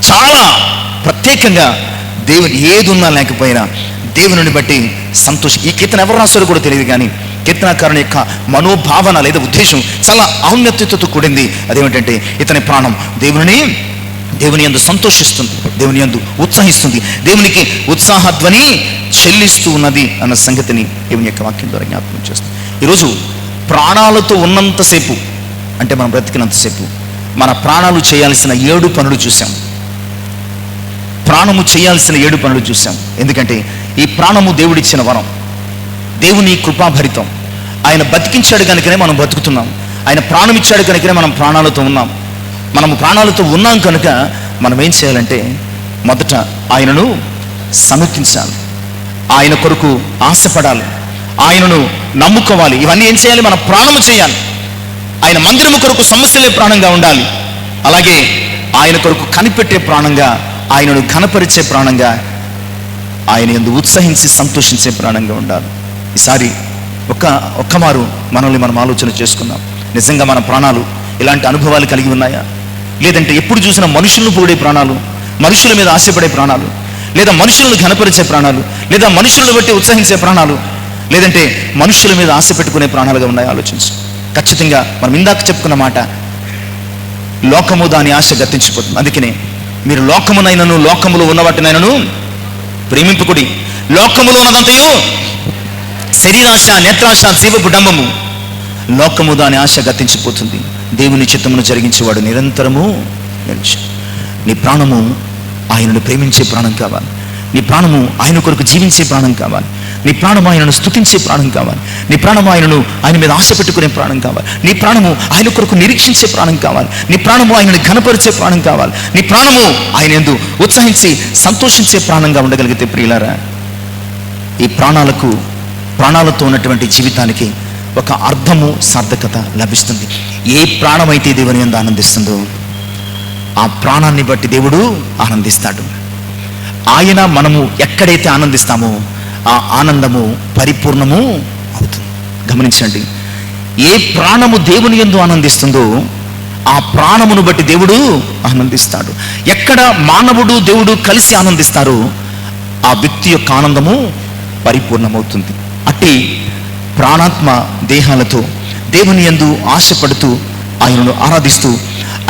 [SPEAKER 1] చాలా ప్రత్యేకంగా దేవుని ఏది ఉన్నా లేకపోయినా దేవుని బట్టి సంతోషం. ఈ కీర్తన ఎవరు రాస్తారో కూడా తెలియదు, కానీ కీర్తనకారుని యొక్క మనోభావన లేదా ఉద్దేశం చాలా ఔన్నత్యతతో కూడింది. అదేమిటంటే ఇతని ప్రాణం దేవుని యందు సంతోషిస్తుంది, దేవుని యందు ఉత్సాహిస్తుంది, దేవునికి ఉత్సాహధ్వని చెల్లిస్తూ ఉన్నది అన్న సంగతిని దేవుని యొక్క వాక్యం ద్వారా జ్ఞాపకం చేస్తుంది. ఈరోజు ప్రాణాలతో ఉన్నంతసేపు, అంటే మనం బ్రతికినంతసేపు మన ప్రాణాలు చేయాల్సిన 7 పనులు చూసాం. ప్రాణము చేయాల్సిన 7 పనులు చూసాం. ఎందుకంటే ఈ ప్రాణము దేవుడిచ్చిన వరం, దేవుని కృపాభరితం. ఆయన బతికించాడు కనుకనే మనం బతుకుతున్నాం, ఆయన ప్రాణం ఇచ్చాడు కనుకనే మనం ప్రాణాలతో ఉన్నాం. మనము ప్రాణాలతో ఉన్నాం కనుక మనం ఏం చేయాలంటే మొదట ఆయనను సమీక్షించాలి, ఆయన కొరకు ఆశపడాలి, ఆయనను నమ్ముకోవాలి. ఇవన్నీ ఏం చేయాలి? మన ప్రాణము చేయాలి. ఆయన మందిరము కొరకు సమస్యలే ప్రాణంగా ఉండాలి. అలాగే ఆయన కొరకు కనిపెట్టే ప్రాణంగా, ఆయనను ఘనపరిచే ప్రాణంగా, ఆయన యందు ఉత్సహించి సంతోషించే ప్రాణంగా ఉండాలి. ఈసారి ఒక్కమారు మనల్ని మనం ఆలోచన చేసుకుందాం. నిజంగా మన ప్రాణాలు ఇలాంటి అనుభవాలు కలిగి ఉన్నాయా? లేదంటే ఎప్పుడు చూసినా మనుషులను పొగిడే ప్రాణాలు, మనుషుల మీద ఆశపడే ప్రాణాలు, లేదా మనుషులను ఘనపరిచే ప్రాణాలు, లేదా మనుషులను బట్టి ఉత్సహించే ప్రాణాలు, లేదంటే మనుషుల మీద ఆశ పెట్టుకునే ప్రాణాలుగా ఉన్నాయో ఆలోచించు. ఖచ్చితంగా మనం ఇందాక చెప్పుకున్న మాట, లోకము దాని ఆశ గతించిపోతుంది. అందుకనే మీరు లోకమునైనను లోకములో ఉన్న వాటినైనను ప్రేమింపుకుడి. లోకములో ఉన్నదంతయు శరీరాశ, నేత్రాశ, జీవపు డంబము. లోకము దాని ఆశ గతించిపోతుంది, దేవుని చిత్తమును జరిగించేవాడు నిరంతరము నిలిచి. నీ ప్రాణము ఆయనను ప్రేమించే ప్రాణం కావాలి, నీ ప్రాణము ఆయన కొరకు జీవించే ప్రాణం కావాలి, నీ ప్రాణము ఆయనను స్తుతించే ప్రాణం కావాలి, నీ ప్రాణము ఆయన మీద ఆశ పెట్టుకునే ప్రాణం కావాలి, నీ ప్రాణము ఆయన కొరకు నిరీక్షించే ప్రాణం కావాలి, నీ ప్రాణము ఆయనను ఘనపరిచే ప్రాణం కావాలి, నీ ప్రాణము ఆయన యందు ఉత్సహించి సంతోషించే ప్రాణంగా ఉండగలిగితే ప్రియులారా, ఈ ప్రాణాలతో ఉన్నటువంటి జీవితానికి ఒక అర్థము, సార్థకత లభిస్తుంది. ఏ ప్రాణమైతే దేవుని యందు ఆనందిస్తుందో ఆ ప్రాణాన్ని బట్టి దేవుడు ఆనందిస్తాడు. ఆయన మనము ఎక్కడైతే ఆనందిస్తామో ఆ ఆనందము పరిపూర్ణము అవుతుంది. గమనించండి, ఏ ప్రాణము దేవుని యందు ఆనందిస్తుందో ఆ ప్రాణమును బట్టి దేవుడు ఆనందిస్తాడు. ఎక్కడ మానవుడు దేవుడు కలిసి ఆనందిస్తారో ఆ వ్యక్తి యొక్క ఆనందము పరిపూర్ణమవుతుంది. అట్టి ప్రాణాత్మ దేహాలతో దేవుని యందు ఆశపడుతూ, ఆయనను ఆరాధిస్తూ,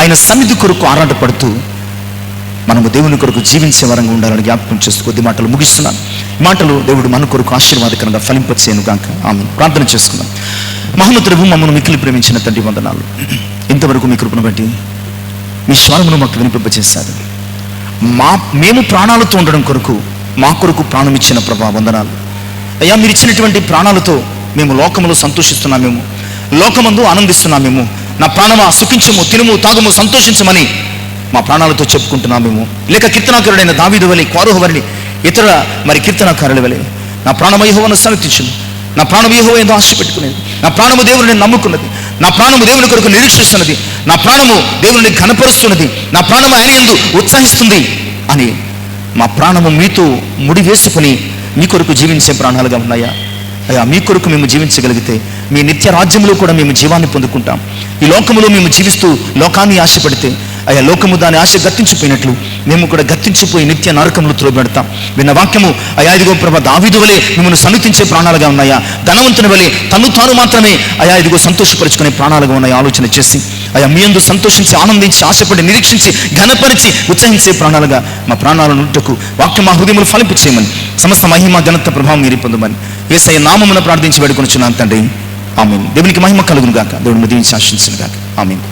[SPEAKER 1] ఆయన సన్నిధి కొరకు ఆరాటపడుతూ మనము దేవుని కొరకు జీవించే వరంగా ఉండాలని జ్ఞాపకం చేస్తూ కొద్ది మాటలు ముగిస్తున్నాను. మాటలు దేవుడు మన కొరకు ఆశీర్వాదకరంగా ఫలింపచేయను గాక. ఆమేన్. ప్రార్థన చేసుకుందాం. మహోన్నతుడవు, మమ్మల్ని మిక్కిలి ప్రేమించిన తండ్రి వందనాలు. ఇంతవరకు మీ కృపను బట్టి మీ స్వరమును మాకు వినిపింపచేశారు. మేము ప్రాణాలతో ఉండడం కొరకు మా కొరకు ప్రాణం ఇచ్చిన ప్రభా వందనాలు. అయ్యా, మీరు ఇచ్చినటువంటి ప్రాణాలతో మేము లోకములో సంతోషిస్తున్నామేమో, లోకమందు ఆనందిస్తున్నామేమో. నా ప్రాణమా సుఖించము, తినుము, తాగుము, సంతోషించమని మా ప్రాణాలతో చెప్పుకుంటున్నామేమో. లేక కీర్తనాకారుడైన దావీదు వలె, కోరహు వలె, ఇతర కీర్తనాకారుల వలె నా ప్రాణము యెహోవాను సన్నిధించును, నా ప్రాణము యెహోవా యందు ఆశ పెట్టుకునేది, నా ప్రాణము దేవుని నమ్ముకున్నది, నా ప్రాణము దేవుని కొరకు నిరీక్షిస్తున్నది, నా ప్రాణము దేవుని ఘనపరుస్తున్నది, నా ప్రాణము ఆయన యందు ఉత్సాహిస్తుంది అని మా ప్రాణము మీతో ముడి వేసుకుని మీ కొరకు జీవించే ప్రాణాలుగా ఉన్నాయా? అయ్యా, మీ కొరకు మేము జీవించగలిగితే మీ నిత్య రాజ్యంలో కూడా మేము జీవాన్ని పొందుకుంటాం. ఈ లోకములో మేము జీవిస్తూ లోకాన్ని ఆశపడితే అయ్యా, లోకము దాని ఆశ గతించిపోయినట్లు మేము కూడా గతించిపోయి నిత్య నరకములు త్రోబెడతాం. విన్న వాక్యము అయ్యా, ఇదిగో ప్రభా, దావీదు వలె మిమ్మల్ని సన్నిధించే ప్రాణాలుగా ఉన్నాయా? ధనవంతుని వలె తను తాను మాత్రమే అయ్యా ఇదిగో సంతోషపరుచుకునే ప్రాణాలుగా ఉన్నాయా? ఆలోచన చేసి అయ్యా, మీ యందు సంతోషించి, ఆనందించి, ఆశపడి, నిరీక్షించి, ఘనపరిచి, ఉత్సహించే ప్రాణాలుగా మా ప్రాణాల నుంటకు వాక్యం మా హృదయములు ఫలింపు చేయమని, సమస్త మహిమ ఘనత ప్రభావం మీరు పొందమని యేసయ్య నామమున ప్రార్థించి వేడుకొనుచున్నాను తండ్రి. ఆమేన్. దేవునికి మహిమ కలుగును గాక. దేవుని దీవించి ఆశీర్వదించును గాక. ఆమేన్.